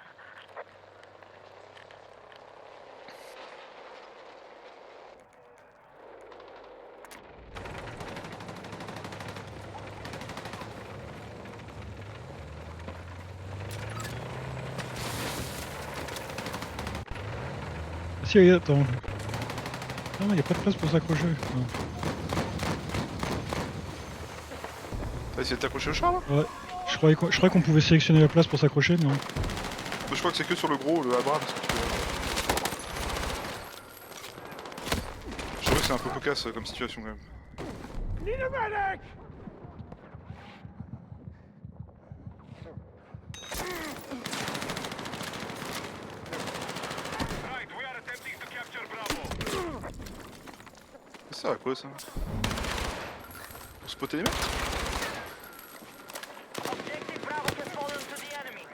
Ah, si, attends. Non, y a pas de place pour s'accrocher. Non. T'as essayé de t'accrocher au char là? Ouais. Je croyais qu'on pouvait sélectionner la place pour s'accrocher, mais non. Je crois que c'est que sur le gros, le Abrams. Que tu peux... Je trouve que c'est un peu cocasse comme situation quand même. Need a medic! Right, we are attempting to capture Bravo. Ça sert à quoi ça? Pour spotter les mecs? Objective Bravo has fallen to the enemy.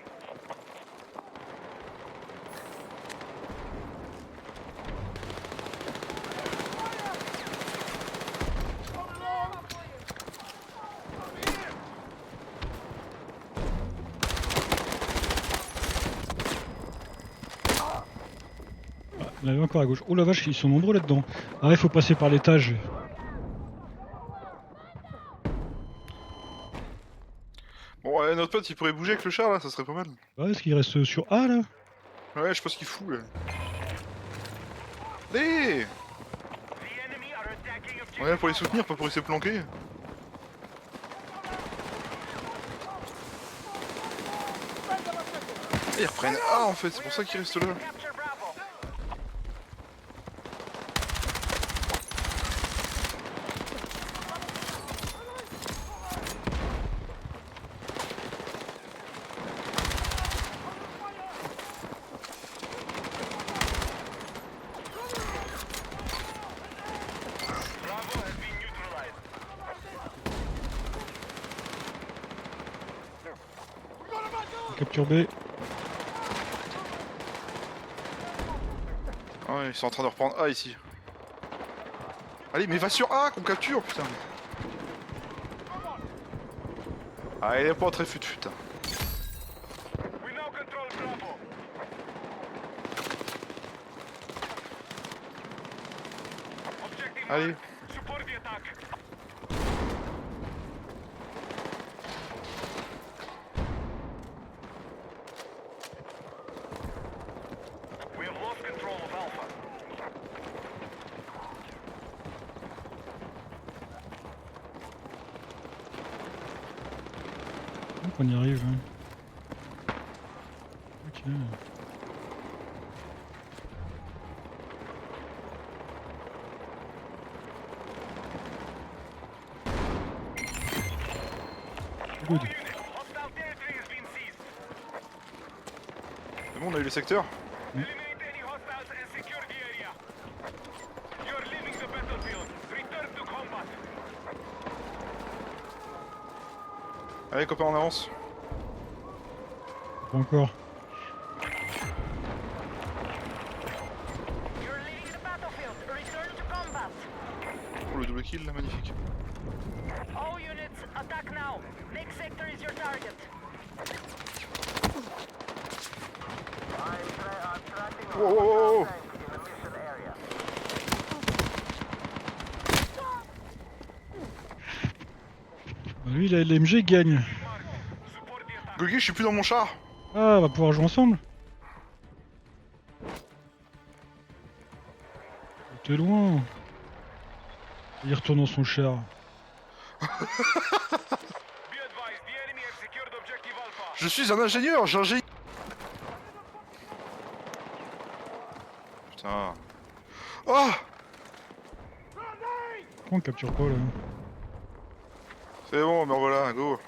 Il y en avait encore à gauche. Oh la vache, ils sont nombreux là-dedans. Ah ouais, faut passer par l'étage. Bon, ouais, notre pote il pourrait bouger avec le char là, ça serait pas mal. Ouais, est-ce qu'il reste sur A là? Ouais, je sais pas ce qu'il fout là. Allez! The enemy are attacking objective On est là pour les soutenir, pas pour essayer de planquer. Et ils reprennent A en fait, c'est pour ça qu'ils restent là. Capture Bravo. Bravo has been neutralized. Capture B. Ah ouais, ils sont en train de reprendre A ici. Allez, mais va sur A qu'on capture, putain. Ah, il est pas très fut-fut. Hein. We now control Bravo. Objective Allez. marked. Support the attack. We have lost control of Alpha. Donc on y arrive. Hein. Ok. Good. Unit, hostile territory has been seized. C'est bon, on a eu le secteur. Eliminate any hostiles and secure the area. You are leaving the battlefield. Return to combat. Allez, copain, on avance. Pas encore. You're leaving the battlefield. Return to combat. Oh, le double kill là, magnifique. All units, attack now. Next sector is your target. Oh, oh, oh, oh. Bah, lui, l'MG gagne. Support the attack. Gogi, je suis plus dans mon char. Ah, on va pouvoir jouer ensemble. T'es loin. Il retourne dans son char. Be advised, the enemy have secured objective Alpha. Je suis un ingénieur, j'ai un génie. Putain. Oh! Pourquoi on capture pas là? C'est bon, mais voilà, go.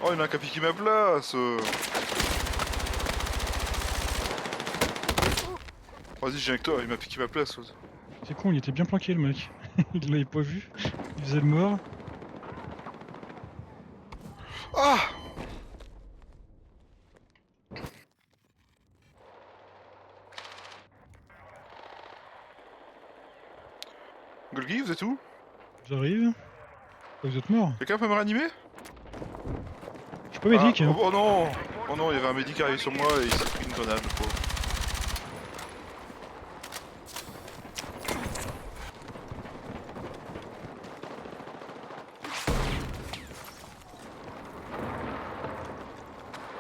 Oh, il y en a un qui a piqué ma place. Vas-y, j'ai avec toi, il m'a piqué ma place. C'est con, il était bien planqué le mec. Il l'avait pas vu. Il faisait le mort. Ah! Golgi, vous êtes où? J'arrive. Vous êtes mort. Quelqu'un peut me réanimer? Je suis pas médic. Ah, oh non! Oh non, il y avait un médic qui arrive sur moi et il s'est pris une grenade, le pauvre.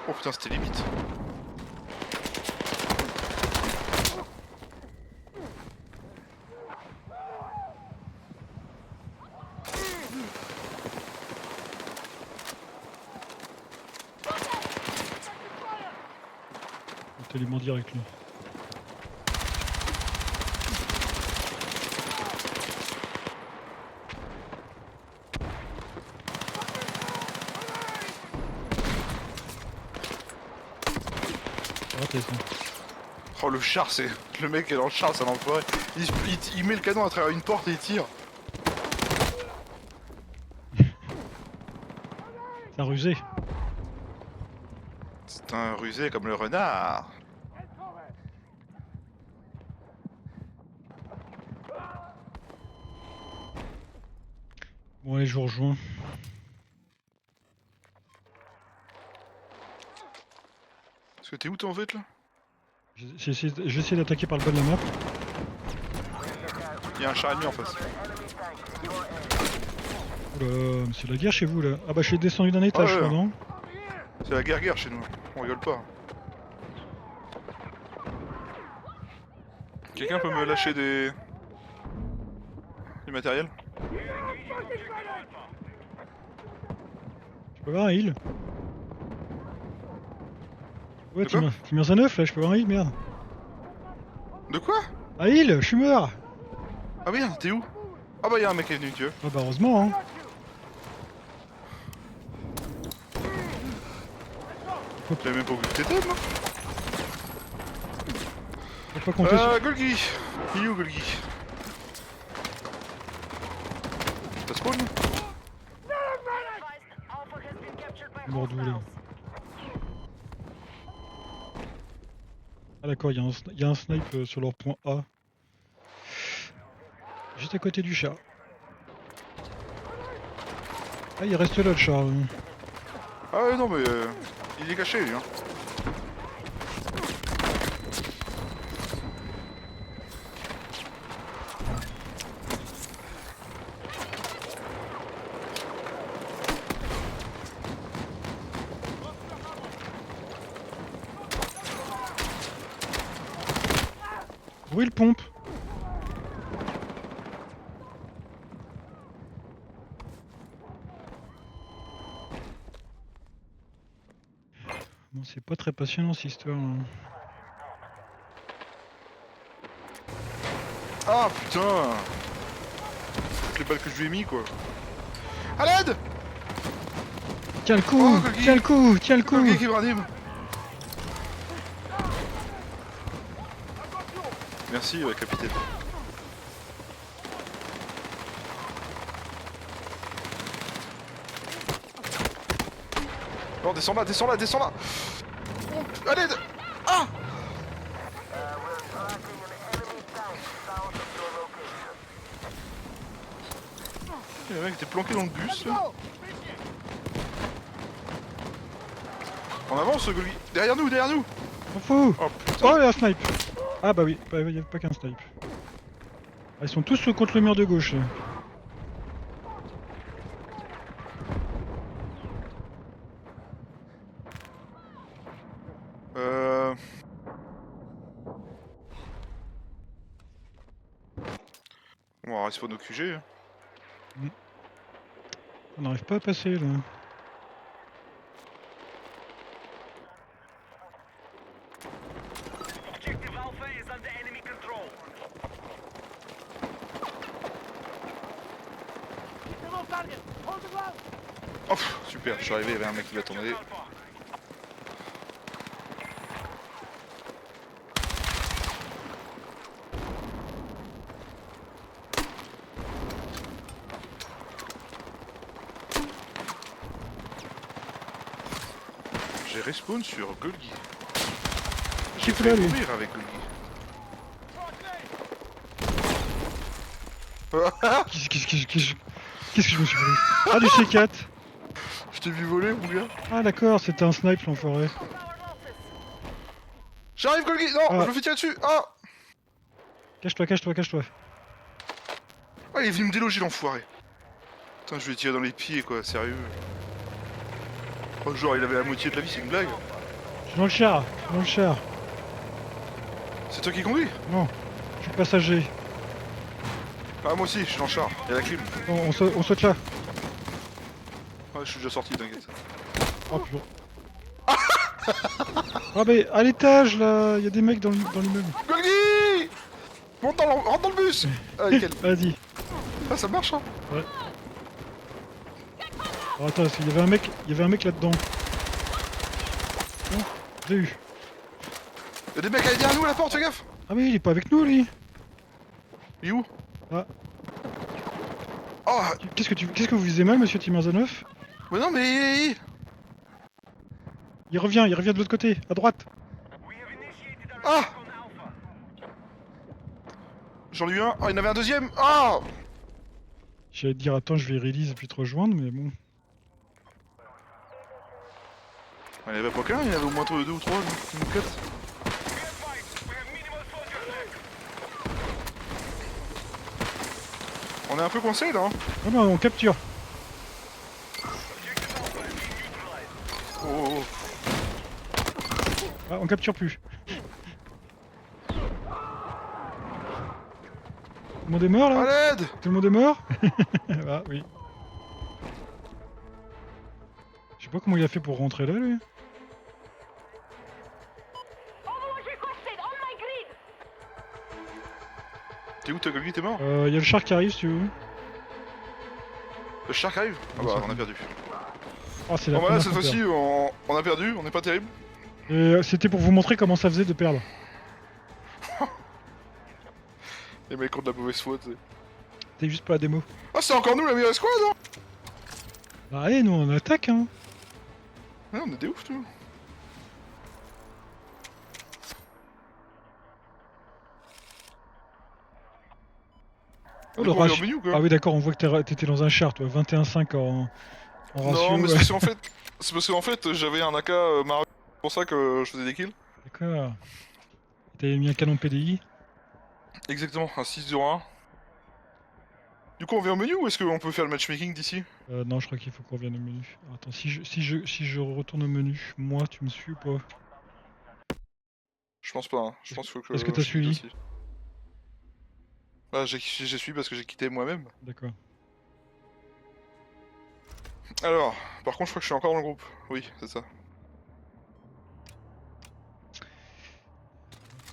Oh putain, c'était limite. On va tellement direct lui. Raté ça. Oh le char, c'est... Le mec qui est dans le char, c'est un enfoiré. Il met le canon à travers une porte et il tire. C'est un rusé. C'est un rusé comme le renard. Bon allez, je vous rejoins. Parce que t'es où toi en fait là? J'ai essayé d'attaquer par le bas de la map. Il y a un char ennemi en face. Oula, mais c'est la guerre chez vous là. Ah bah je suis descendu d'un étage, ouais. non? C'est la guerre chez nous, on rigole pas. Quelqu'un peut me lâcher du matériel? Je peux avoir un heal? Ouais, De quoi Timers à 9 là, je peux avoir un heal, merde. De quoi? Un heal, je suis mort! Ah merde, t'es où? Ah bah y'a un mec qui est venu, tu veux. Ah bah heureusement hein. J'avais même pas vu que t'étais moi. Faut pas compter sur... Golgi! Il est où Golgi? T'as spawn? Bordeaux là. Ah d'accord, il y a un snipe sur leur point A. Juste à côté du char. Ah il reste là le char. Ah ouais non mais il est caché lui hein. Où est le pompe? Bon, c'est pas très passionnant cette histoire. Hein. Ah putain! Les balles que je lui ai mis quoi. À l'aide! Tiens le coup! Oh, Golgi. Tiens le coup! Tiens le coup! Golgi qui me ranime! Merci capitaine. Non descends là, descends là, descends là! Oh, à l'aide! Ah! Le mec était planqué dans le bus là. En avance Golgi! Derrière nous, derrière nous! M'en fous! Oh putain! Oh il y a un snipe! Ah bah oui, il n'y a pas qu'un snipe. Ah, ils sont tous contre le mur de gauche là. On va respawn au QG. Hein. On n'arrive pas à passer là. Objective Alpha is under enemy control. Oh, pff, super, je suis arrivé, il y avait un mec qui l'attendait. Alpha. J'ai respawn sur Golgi. Qui J'ai fait fait là, lui? mourir avec Golgi. Qu'est-ce que je me suis pris? Ah, du C4. Je t'ai vu voler, mon gars. Ah, d'accord, c'était un snipe, l'enfoiré. J'arrive, Golgi. Non, Ah. je me fais tirer dessus. Ah, Cache-toi, cache-toi, cache-toi. ah, il est venu me déloger, l'enfoiré. Putain, je lui ai tiré dans les pieds, quoi, sérieux. Oh, genre, il avait la moitié de la vie, c'est une blague. Je suis dans le char, je suis dans le char. C'est toi qui conduis? Non, je suis passager. Ah, moi aussi, je suis dans le char. Il y a la clim. Non, on saute là. Ouais, je suis déjà sorti, t'inquiète. Oh putain. Ah mais à l'étage là, il y a des mecs dans l'immeuble. Golgi! Rentre dans le bus! Ah, nickel. Vas-y. Ah, ça marche, hein. Alors, attends, il y avait un mec là-dedans. Non, j'ai eu. Y'a des mecs à derrière nous à la porte, fais gaffe! Ah mais il est pas avec nous lui. Il est où? Ah. Oh! Qu'est-ce que vous visez mal, monsieur Timerzanov? Mais non, mais. Il revient de l'autre côté, à droite. We have initiated an Ah! attack on Alpha. J'en ai eu un. Ah, il y en avait un deuxième! Ah! J'allais te dire attends, je vais release puis te rejoindre, mais bon. Il n'y avait pas qu'un, il y avait au moins 2 ou 3, ou 4. Be advised, we have minimal soldiers left. On est un peu coincé là, hein. Ah non, on capture. Objective Alpha is being neutralized. Oh, oh, oh. Ah, on capture plus. Tout le monde est mort là? À l'aide! Tout le monde est mort? Ah oui. Je sais pas comment il a fait pour rentrer là lui. Overwatch requested on my grid. T'es où, t'as Golgi, t'es mort? Il y a le char qui arrive si tu veux. Le shark arrive? Ah bah, on a perdu. Ah c'est la Bon, bah là, première cette qu'on fois-ci, perd. on a perdu, on n'est pas terrible. Et c'était pour vous montrer comment ça faisait de perdre. Les mecs ont de la mauvaise foi, tu sais. C'était juste pas la démo. Ah, c'est encore nous la meilleure squad, hein! Bah allez, nous on attaque hein. Ouais, on est des ouf, tout. Oh, On le est combien ratio- au menu ou quoi? Ah oui d'accord, on voit que t'étais dans un char toi, 21,5 en ratio. Non, mais c'est parce qu'en fait, j'avais un AK Mario, c'est pour ça que je faisais des kills. D'accord. T'avais mis un canon PDI? Exactement, un 6-0-1. Du coup, on vient au menu ou est-ce qu'on peut faire le matchmaking d'ici? Non, je crois qu'il faut qu'on revienne au menu. Attends, si je retourne au menu, moi tu me suis ou pas? Je pense pas, hein. Je pense qu'il faut que Est-ce que t'as je quitte suivi? aussi. Ah, j'ai suivi parce que j'ai quitté moi-même. D'accord. Alors, par contre, je crois que je suis encore dans le groupe. Oui, c'est ça.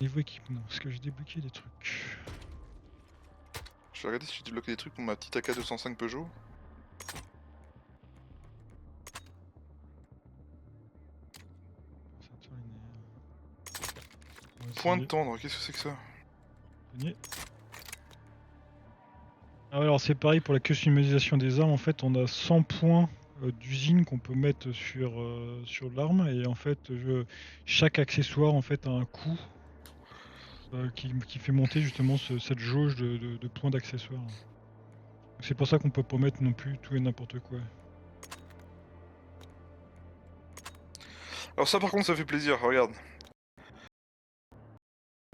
Niveau équipement, est-ce que j'ai débloqué des trucs? Je vais regarder si j'ai débloqué des trucs pour ma petite AK-205 Peugeot. Ceinture linéaire. On va Point de essayer. tendre, qu'est-ce que c'est que ça? Poignée. Ah ouais, alors c'est pareil pour la customisation des armes, en fait on a 100 points d'usine qu'on peut mettre sur l'arme et en fait chaque accessoire en fait a un coût qui fait monter justement cette jauge de points d'accessoires. C'est pour ça qu'on peut pas mettre non plus tout et n'importe quoi. Alors ça par contre ça fait plaisir, regarde.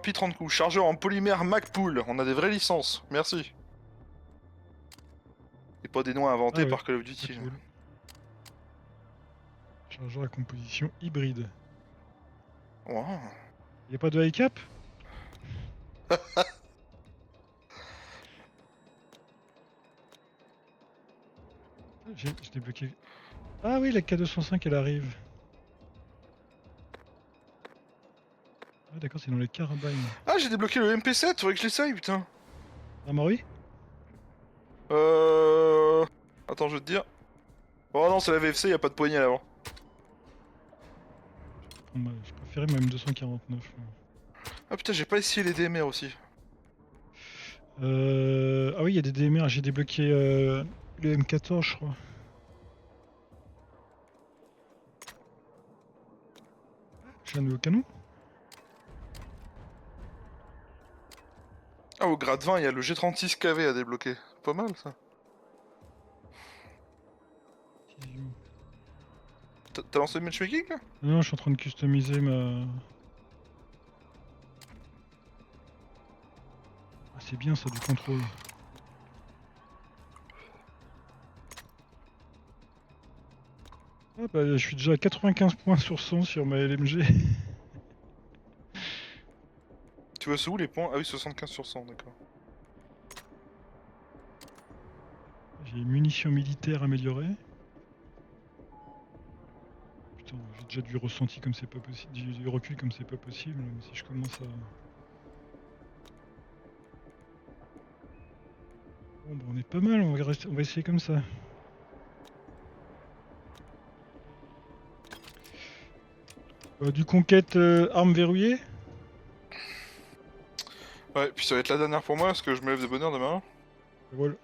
Pi 30 coups, chargeur en polymère Macpool, on a des vraies licences, merci. Et pas des noms inventés Ah ouais, par Call of Duty. c'est cool. Chargeur à composition hybride. Wow. Y'a pas de high cap? J'ai débloqué. Ah oui, la K205 elle arrive. Ah d'accord, c'est dans les carabines. Ah, j'ai débloqué le MP7, faudrait que je l'essaye, putain. Armory? Attends, je vais te dire. Oh non, c'est la VFC, y a pas de poignée à l'avant. Je préférais ma M249. Ah putain, j'ai pas essayé les DMR aussi. Ah oui, il y a des DMR, j'ai débloqué le M14 je crois. J'ai un nouveau canon? Ah, au grade 20, il y a le G36 KV à débloquer. Pas mal ça. T'as lancé le matchmaking là? Non, je suis en train de customiser ma... Ah, c'est bien ça, du contrôle. Ah bah, je suis déjà à 95 points sur 100 sur ma LMG. Tu vois, c'est où les points? Ah oui, 75 sur 100, d'accord. J'ai munitions militaires améliorées. Putain, j'ai déjà du ressenti comme c'est pas possible, du recul comme c'est pas possible, mais si je commence à... Bon bah on est pas mal, on va essayer comme ça. Du conquête armes verrouillées? Ouais, puis ça va être la dernière pour moi parce que je me lève de bonne heure demain. Voilà.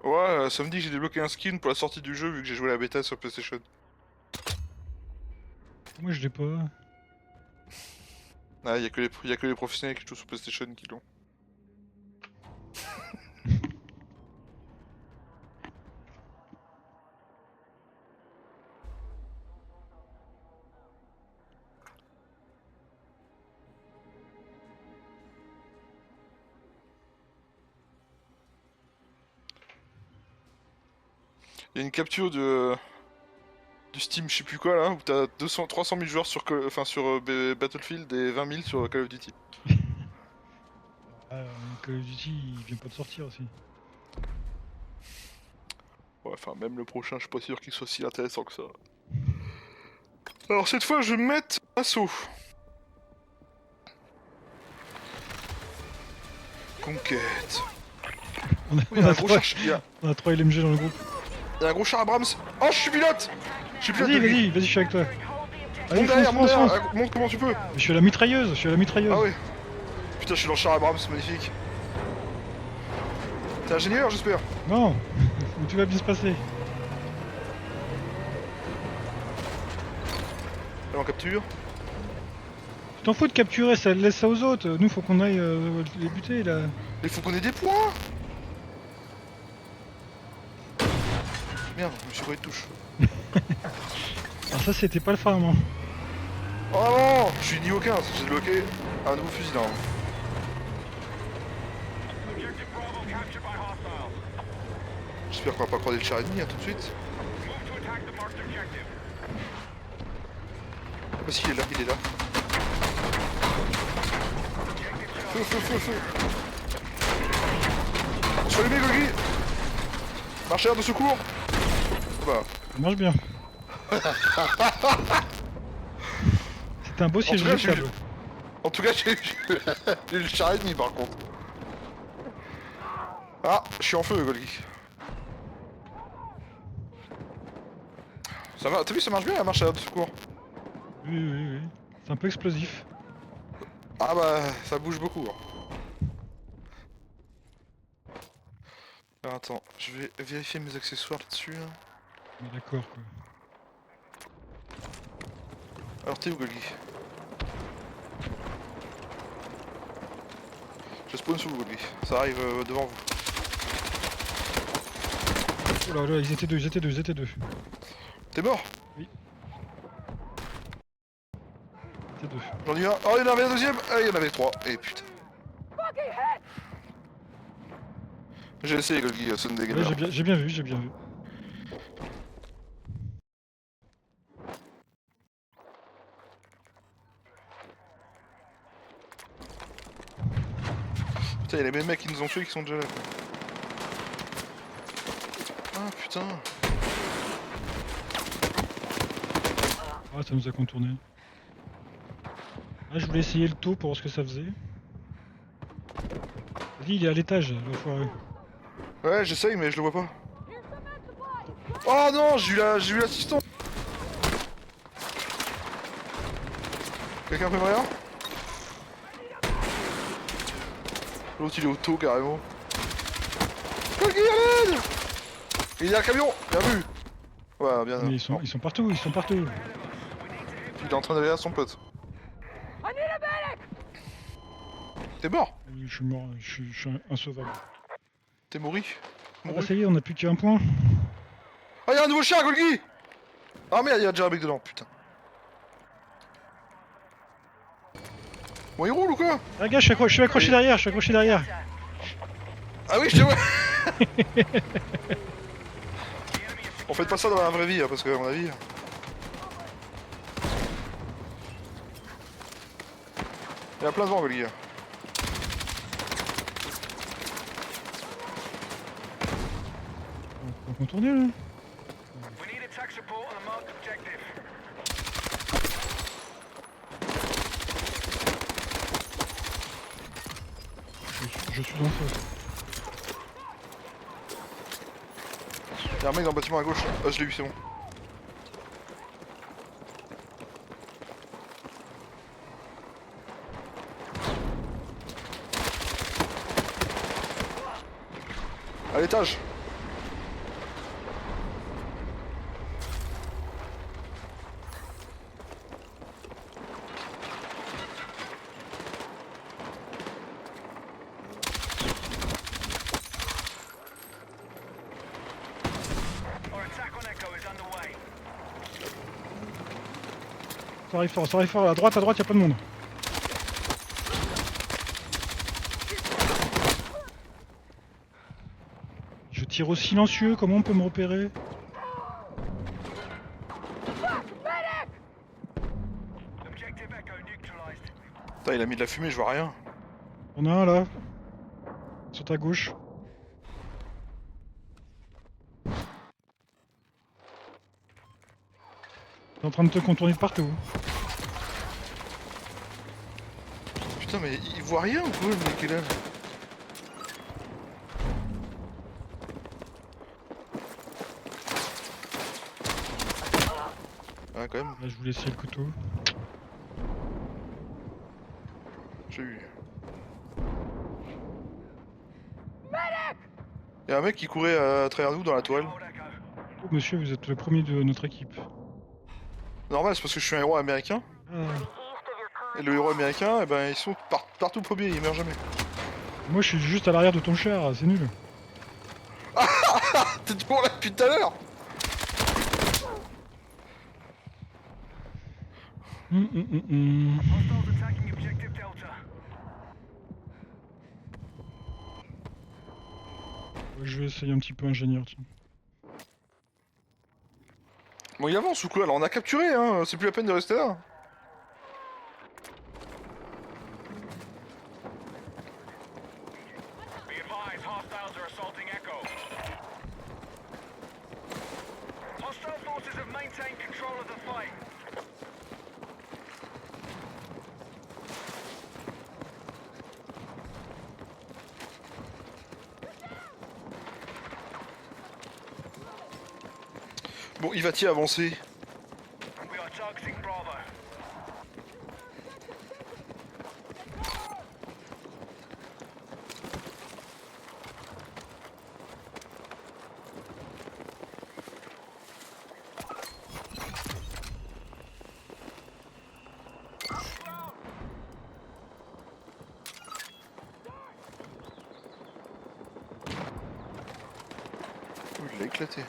Ouais, samedi j'ai débloqué un skin pour la sortie du jeu vu que j'ai joué à la bêta sur PlayStation. Moi je l'ai pas. Ah, y a que les professionnels qui jouent sur PlayStation qui l'ont. Y a une capture du Steam, je sais plus quoi là, où t'as 300 000 joueurs sur, sur Battlefield et 20 000 sur Call of Duty. Ah, Call of Duty il vient pas de sortir aussi. Ouais, enfin, même le prochain, je suis pas sûr qu'il soit si intéressant que ça. Alors, cette fois, je vais me mettre assaut. Conquête. On a, Il y a un gros char. on a 3 LMG dans le groupe. Il y a un gros char Abrams. Oh, je suis pilote. Je suis pilote. Vas-y, je suis avec toi. Allez, Monte derrière, monte fonce. derrière. Monte comment tu peux. Je suis à la mitrailleuse, Ah oui. Putain, je suis dans le char Abrams, magnifique. T'es ingénieur, j'espère. Non, mais tout va bien se passer. Elle en capture. Tu t'en fous de capturer, ça laisse ça aux autres. Nous, faut qu'on aille les buter là. Il faut qu'on ait des points. Merde, je me suis pris de touche. Alors ça, c'était pas le phare, moi. Oh non, je suis niveau 15, j'ai débloqué un nouveau fusil d'armes. Objective Bravo captured by hostiles. J'espère qu'on va pas croiser le char ennemi tout de suite. Move to attack the marked objective. Ah bah si, il est là, il est là. Feu, feu, feu, feu. Sur les Gogi. Marcheur de secours. Oh bah. Ça marche bien. C'était un beau siège tout cas, j'ai véritable. En tout cas, j'ai eu le char ennemi par contre. Ah, je suis en feu, Golgi. Ça va, t'as vu, ça marche bien la marche de secours. Oui. C'est un peu explosif. Ah bah, ça bouge beaucoup. Hein. Alors, attends, je vais vérifier mes accessoires là-dessus. Hein. Mais d'accord, quoi. Alors, t'es où, Golgi? Je spawn sous vous, Golgi. Ça arrive devant vous. Oh là, ils étaient deux. T'es mort? Oui. Ils étaient deux. J'en ai eu un. Oh, il y en avait un deuxième. Ah, il y en avait trois. Et putain. J'ai essayé, Golgi, sonne des Ouais, gamers. j'ai bien vu. Putain, y'a les mêmes mecs qui nous ont tués qui sont déjà là. Quoi. Ah putain. Ah, ça nous a contourné. Ah, je voulais essayer le taux pour voir ce que ça faisait. Vas-y, il est à l'étage, l'enfoiré. Ouais, j'essaye, mais je le vois pas. Oh non, j'ai eu l'assistant. Quelqu'un peut me rien? L'autre il est au taux carrément. Quelqu'un à l'aide! Il y a un camion! Bien vu! Ouais, bien. Mais ils sont partout, ils sont partout. Il est en train d'aller à son pote. T'es mort? Je suis mort, je suis insauvable. T'es mouru? Ah bah ça y est, on a plus qu'un point. Ah, y'a un nouveau chien, Golgi! Ah merde, y'a déjà un mec dedans, putain. Bon, il roule ou quoi? Ah gars, je suis accroché derrière, je suis accroché derrière. Ah oui, je te vois! On fait pas ça dans la vraie vie, hein, parce que, à mon avis. Il y a plein de vent, Golgi. On va contourner là. We need attack support on the marked objective. Je suis dans ça. Y'a un mec dans le bâtiment à gauche. Ah, je l'ai eu, c'est bon. À l'étage. Our attack on Echo is underway. Ça arrive fort, à droite, y'a pas de monde. Je tire au silencieux, comment on peut me repérer? Objective Echo neutralized. Putain, il a mis de la fumée, je vois rien. On a un là. Sur ta gauche. T'es en train de te contourner de partout. Putain, mais il voit rien ou quoi, le mec qui est là? Ah, quand même, Là, je voulais essayer le couteau. j'ai eu. Y'a un mec qui courait à travers nous dans la toile. Hold Echo. Oh, monsieur, vous êtes le premier de notre équipe. Normal, c'est parce que je suis un héros américain. Ah. Et le héros américain, eh ben, ils sont partout premiers, ils meurent jamais. Moi, je suis juste à l'arrière de ton char, c'est nul. T'es toujours là depuis tout à l'heure! Hostiles attacking objective Delta. Ouais, je vais essayer un petit peu ingénieur, tiens. Bon, il avance ou quoi? Alors, on a capturé, hein, c'est plus la peine de rester là. Be advised, hostiles are assaulting Echo. Hostile forces have maintained control of the fight. Bon, il va-t-il avancer? We are targeting Bravo. Oh, il l'a éclaté.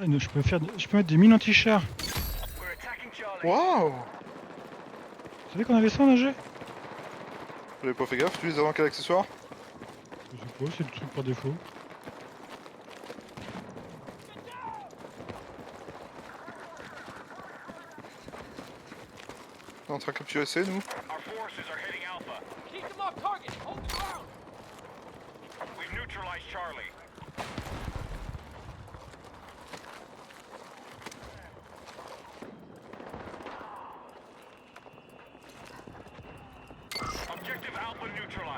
Ah, je peux mettre des mines anti-char. We're attacking Charlie. Waouh! Vous savez qu'on avait ça en AG? J'avais pas fait gaffe, tu les as dans quel accessoire? Je sais pas, c'est le truc par défaut. On est en train de capturer C, nous. Our forces are hitting Alpha. Keep them off target. Hold the ground. We've neutralized Charlie.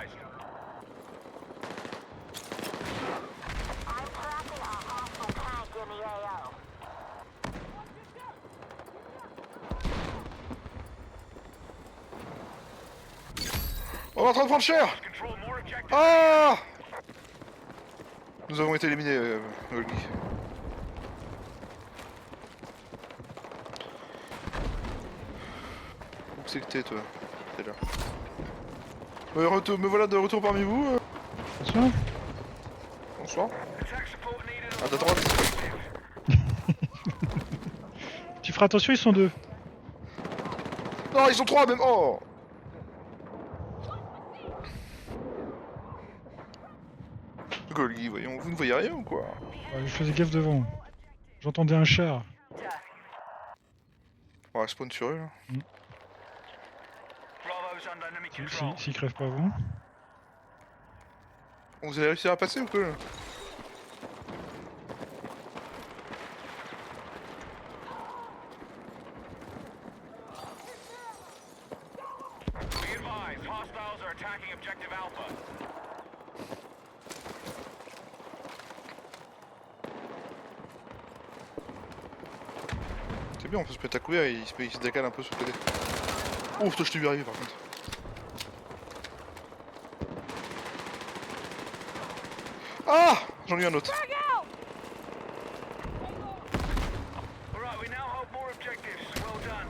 advised. I'm tracking a hostile tank in the AO. On est en train de prendre cher. Control more objectives. Ah! Nous avons été éliminés, Golgi. Où c'est que t'es, toi? T'es là. Me voilà de retour parmi vous. Attention. Bonsoir. Attack support needed À on ta droite. Tu feras attention, ils sont deux. Non, ils sont trois même. Oh! Golgi, voyons, vous ne voyez rien ou quoi? Ouais, je faisais gaffe devant. J'entendais un char. On va spawn sur eux là. Bravo's under enemy S'ils control. crèvent pas avant. Vous allez réussir à passer ou quoi là? Be advised, hostiles are attacking objective Alpha. C'est bien, on peut se mettre à couvert et il se décale un peu sur le côté. Ouf, toi je t'ai vu arriver par contre. Ah! J'en ai eu un autre. Alright, we now hold more objectives. Well done.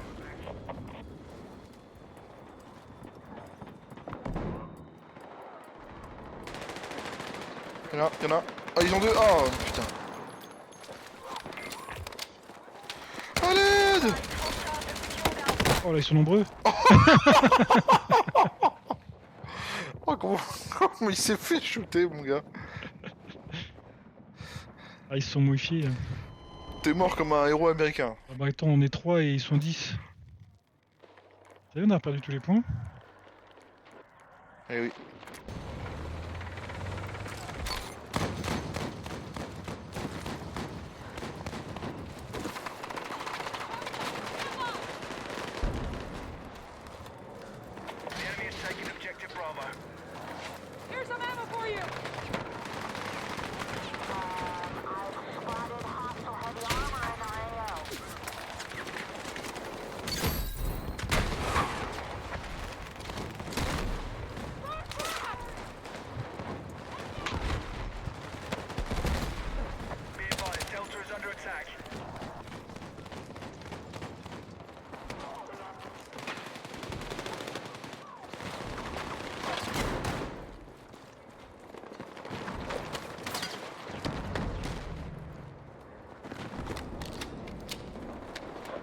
Y'en a. Ah, ils ont deux. Ah, putain. À l'aide! Oh là, ils sont nombreux. Oh, comment il s'est fait shooter, mon gars. Ah, ils se sont modifiés. Hein. T'es mort comme un héros américain. Ah bah attends, on est 3 et ils sont 10. Ça y est, on a perdu tous les points. Eh oui. The enemy is taking objective Bravo. Here's some ammo for you. I've spotted hostile heavy armor in our AO. Be advised, Delta is under attack.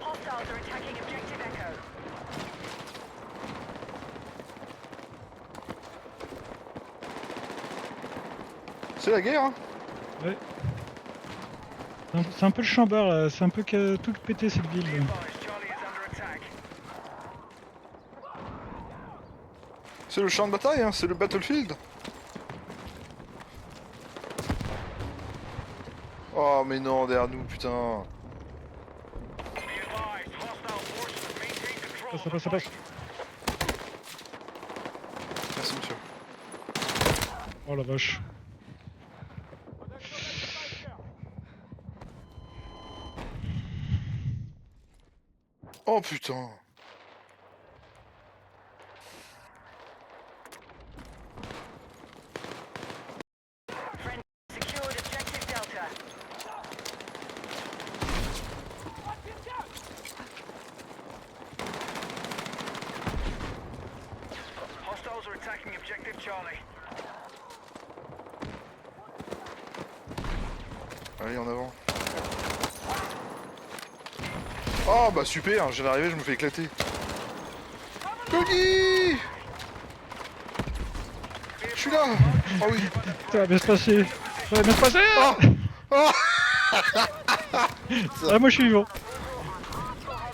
Hostiles are attacking objective Echo. C'est la guerre, hein. Ouais. C'est un peu le chambard là, c'est un peu tout pété cette ville. Be advised, Charlie is under attack. C'est le champ de bataille, hein. C'est le battlefield. Oh, mais non, derrière nous, putain. Be advised, hostile forces maintain control of Ça the passe, ça passe. fight. Merci, monsieur. Oh la vache. Oh, putain. Friend secured objective Delta. Hostiles are attacking objective Charlie. Allez, en avant. Oh, bah super, je vais arriver, je me fais éclater. Golgi! Je suis là! Oh oui! Ça va bien se passer. Ça va bien se passer. Oh! Oh! Ah, moi je suis vivant.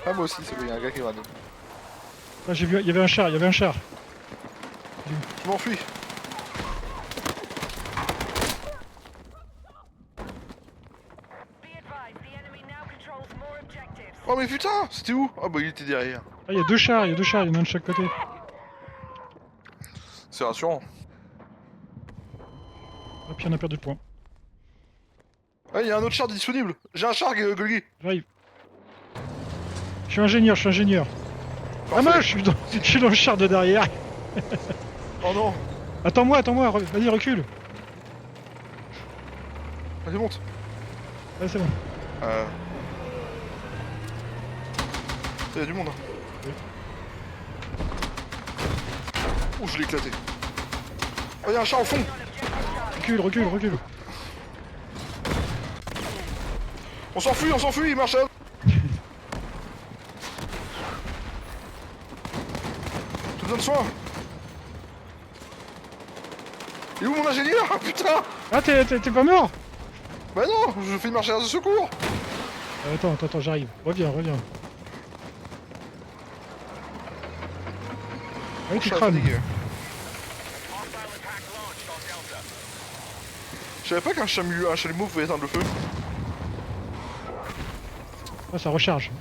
Ah, moi aussi, c'est vrai, il y a un gars qui va nous. Ah, j'ai vu, il y avait un char, il y avait un char. Je m'enfuis! Be advised, the enemy now controls more objectives. Oh, mais putain! C'était où? Ah, bah il était derrière. Ah, il y a deux chars, il y en a un de chaque côté. C'est rassurant. Ah, puis on a perdu le point. Ah, il y a un autre char disponible. J'ai un char, Golgi. J'arrive. Je suis ingénieur, je suis ingénieur. Ah Parfait. moi, je suis dans le char de derrière. Oh non. Attends-moi, vas-y, recule. Allez, monte. Ouais, c'est bon. Il y a du monde. Hein. Oui. Oh, je l'ai éclaté. Oh, il y a un char au fond. Recule. On s'enfuit, il marche à... Tout besoin de soin. Il est où mon ingénieur? Ah, putain. Ah, t'es pas mort? Bah non, je fais une marche de secours. Attends, j'arrive. Reviens. Ah, tu Je suis crames. fatigué. Hostile attack launched on Delta. Je savais pas qu'un chalumeau pouvait éteindre le feu. Ah, ça recharge.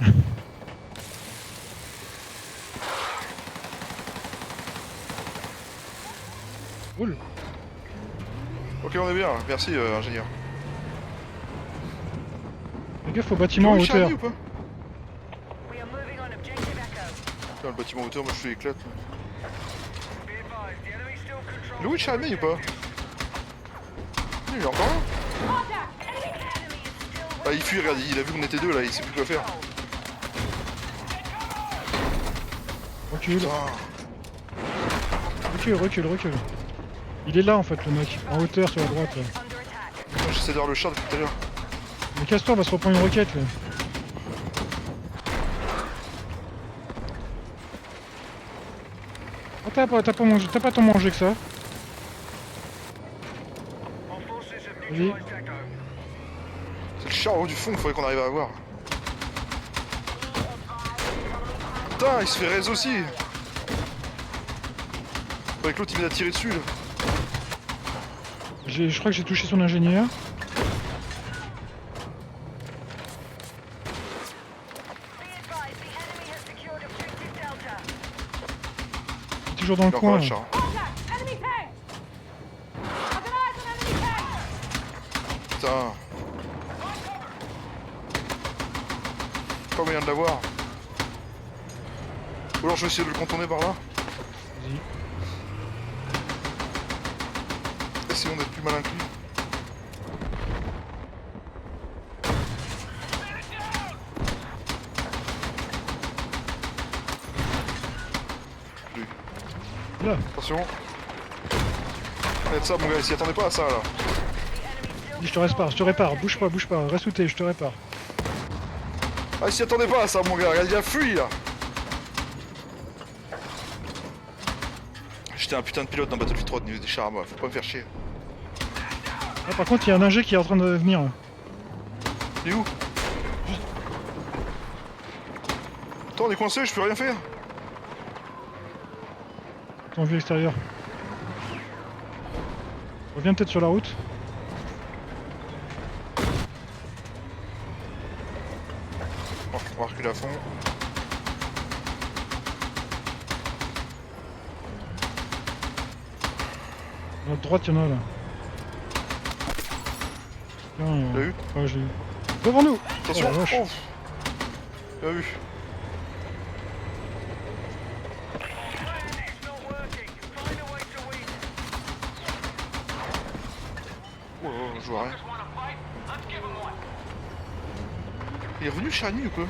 Roule. Ok, on est bien, merci ingénieur. Fais gaffe au bâtiment en Tu vois hauteur. Charlie ou pas? We are moving on objective Echo. Putain, le bâtiment en hauteur, moi je l'éclate. Be advised, the enemy still controls. Il est où le Charlie ou pas? Il est encore là. Contact! Enemy is still Ah, il fuit, regarde, il a vu qu'on était deux là, il sait plus quoi faire. Recule. Putain, Recule. Il est là en fait le mec, en hauteur sur la droite là. under attack. putain, j'essaie d'avoir le char depuis tout à l'heure. Mais casse-toi, on va se reprendre une roquette là. Oh, t'as pas tant mangé que ça. Our forces have Vas-y. neutralized Echo. C'est le char en haut du fond qu'il faudrait qu'on arrive à avoir. Putain, il se fait raise aussi. Faudrait que l'autre il vienne à tirer dessus là. Je crois que j'ai touché son ingénieur. Be advised, the enemy has secured objective Delta. Il est toujours dans le Il est encore coin. là le là. char. Contact! Enemy tank! I've got eyes on enemy tank! Putain. Pas moyen de l'avoir. Ou alors je vais essayer de le contourner par là. Vas-y. Essayons d'être plus malin que lui. Lui. Là. Attention. Regarde ça mon gars, il s'y attendait pas à ça là. Je te répare. Bouge pas. Reste où t'es, je te répare. Ah il s'y attendait pas à ça mon gars, regarde il a fui là. J'étais un putain de pilote dans Battlefield 3 de niveau des chars moi, faut pas me faire chier. Ah, par contre, il y a un ingé qui est en train de venir. Il est où? Attends on est coincé, je peux rien faire. En vue extérieure. Reviens peut-être sur la route. Bon, on va reculer à fond. À notre droite, il y en a là. Tiens, T'as vu? ouais, je l'ai eu. Devant nous! Attention! Oh, la vache. Oh. Bien vu. It's not working. Find a way to win. Oh, je vois rien. Wanna fight? Let's give 'em one. Il est revenu le Charlie ou quoi?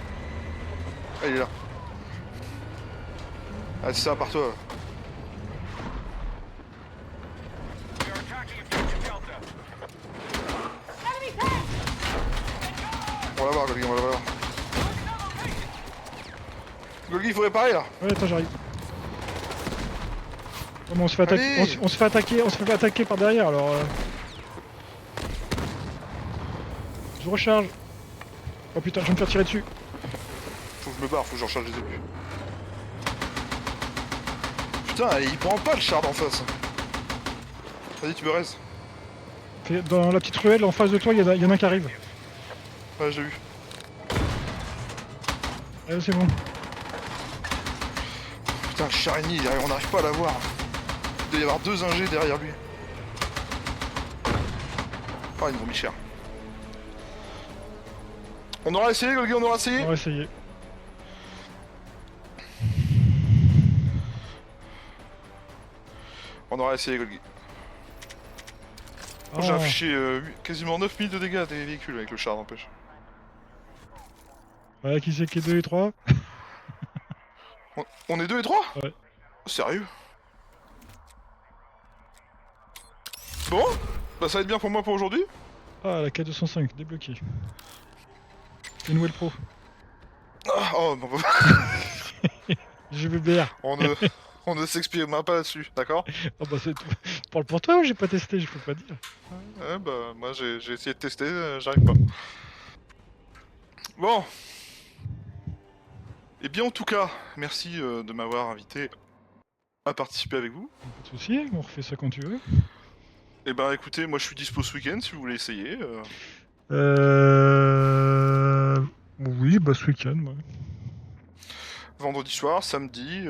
Ah il est là. Ah c'est ça, par toi. We are attacking objective Delta. Enemy tank! On va l'avoir Golgi, on va l'avoir. Golgi il faut réparer là. Ouais, attends, j'arrive. Oh, mais on se fait attaquer, Allez. on se fait attaquer par derrière alors. Je recharge. Oh putain, je vais me faire tirer dessus. Faut que je me barre, faut que j'en recharge les obus. Putain, il prend pas le char d'en face. Vas-y, tu me restes. Dans la petite ruelle en face de toi, il y en a un qui arrive. Ouais, j'ai vu. Ouais, c'est bon. Putain, le char ennemi, on n'arrive pas à l'avoir. Il doit y avoir deux ingés derrière lui. Oh, ils m'ont mis cher. On aura essayé, Golgi, on aura essayé. On va essayer. On aura essayé, Golgi. Moi, j'ai Ah, affiché quasiment 9000 de dégâts des véhicules avec le char, n'empêche. ouais, qui c'est qui est 2 et 3? On est 2 et 3? Ouais. Sérieux? Bon, bah ça va être bien pour moi pour aujourd'hui. Ah, la K205, débloquée. Une nouvelle pro. Ah, oh, bon, Je veux bien. on ne s'exprimera pas là-dessus, d'accord? Ah bah c'est tout. Parle pour toi, j'ai pas testé, je peux pas dire. Ouais, bah moi j'ai essayé de tester, j'arrive pas. Bon. Eh bien en tout cas, merci de m'avoir invité à participer avec vous. Pas de soucis, on refait ça quand tu veux. Eh ben écoutez, moi je suis dispo ce week-end si vous voulez essayer. Oui, bah ce week-end, ouais. Vendredi soir, samedi,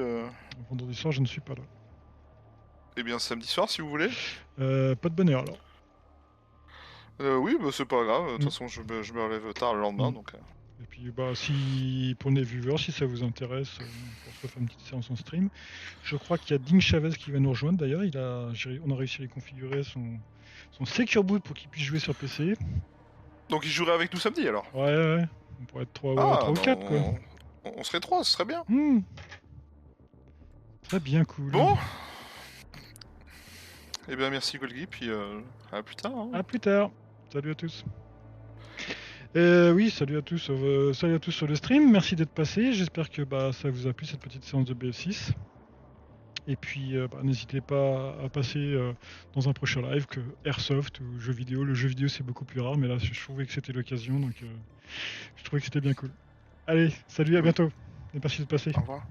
Vendredi soir, je ne suis pas là. eh bien samedi soir si vous voulez. Pas de bonne heure alors. Oui, bah c'est pas grave, de toute Mm. façon je me relève tard le lendemain, Mm. donc... Et puis bah si pour les viewers, si ça vous intéresse, on se refait une petite séance en stream. Je crois qu'il y a Ding Chavez qui va nous rejoindre d'ailleurs. On a réussi à lui configurer son Secure Boot pour qu'il puisse jouer sur PC. Donc il jouerait avec nous samedi alors. Ouais, ouais. On pourrait être 3 ou Ah, 4 quoi. on serait 3, ce serait bien. Hmm. Très bien cool. Bon. Eh bien merci Golgi, puis à plus tard. Hein. À plus tard. Salut à tous. Oui, salut à tous sur le stream. Merci d'être passé. J'espère que bah, ça vous a plu cette petite séance de BF6. Et puis bah, n'hésitez pas à passer dans un prochain live que Airsoft ou jeux vidéo. Le jeu vidéo c'est beaucoup plus rare, mais là je trouvais que c'était l'occasion, donc je trouvais que c'était bien cool. Allez, salut, à bientôt. Et merci de passer. Au revoir.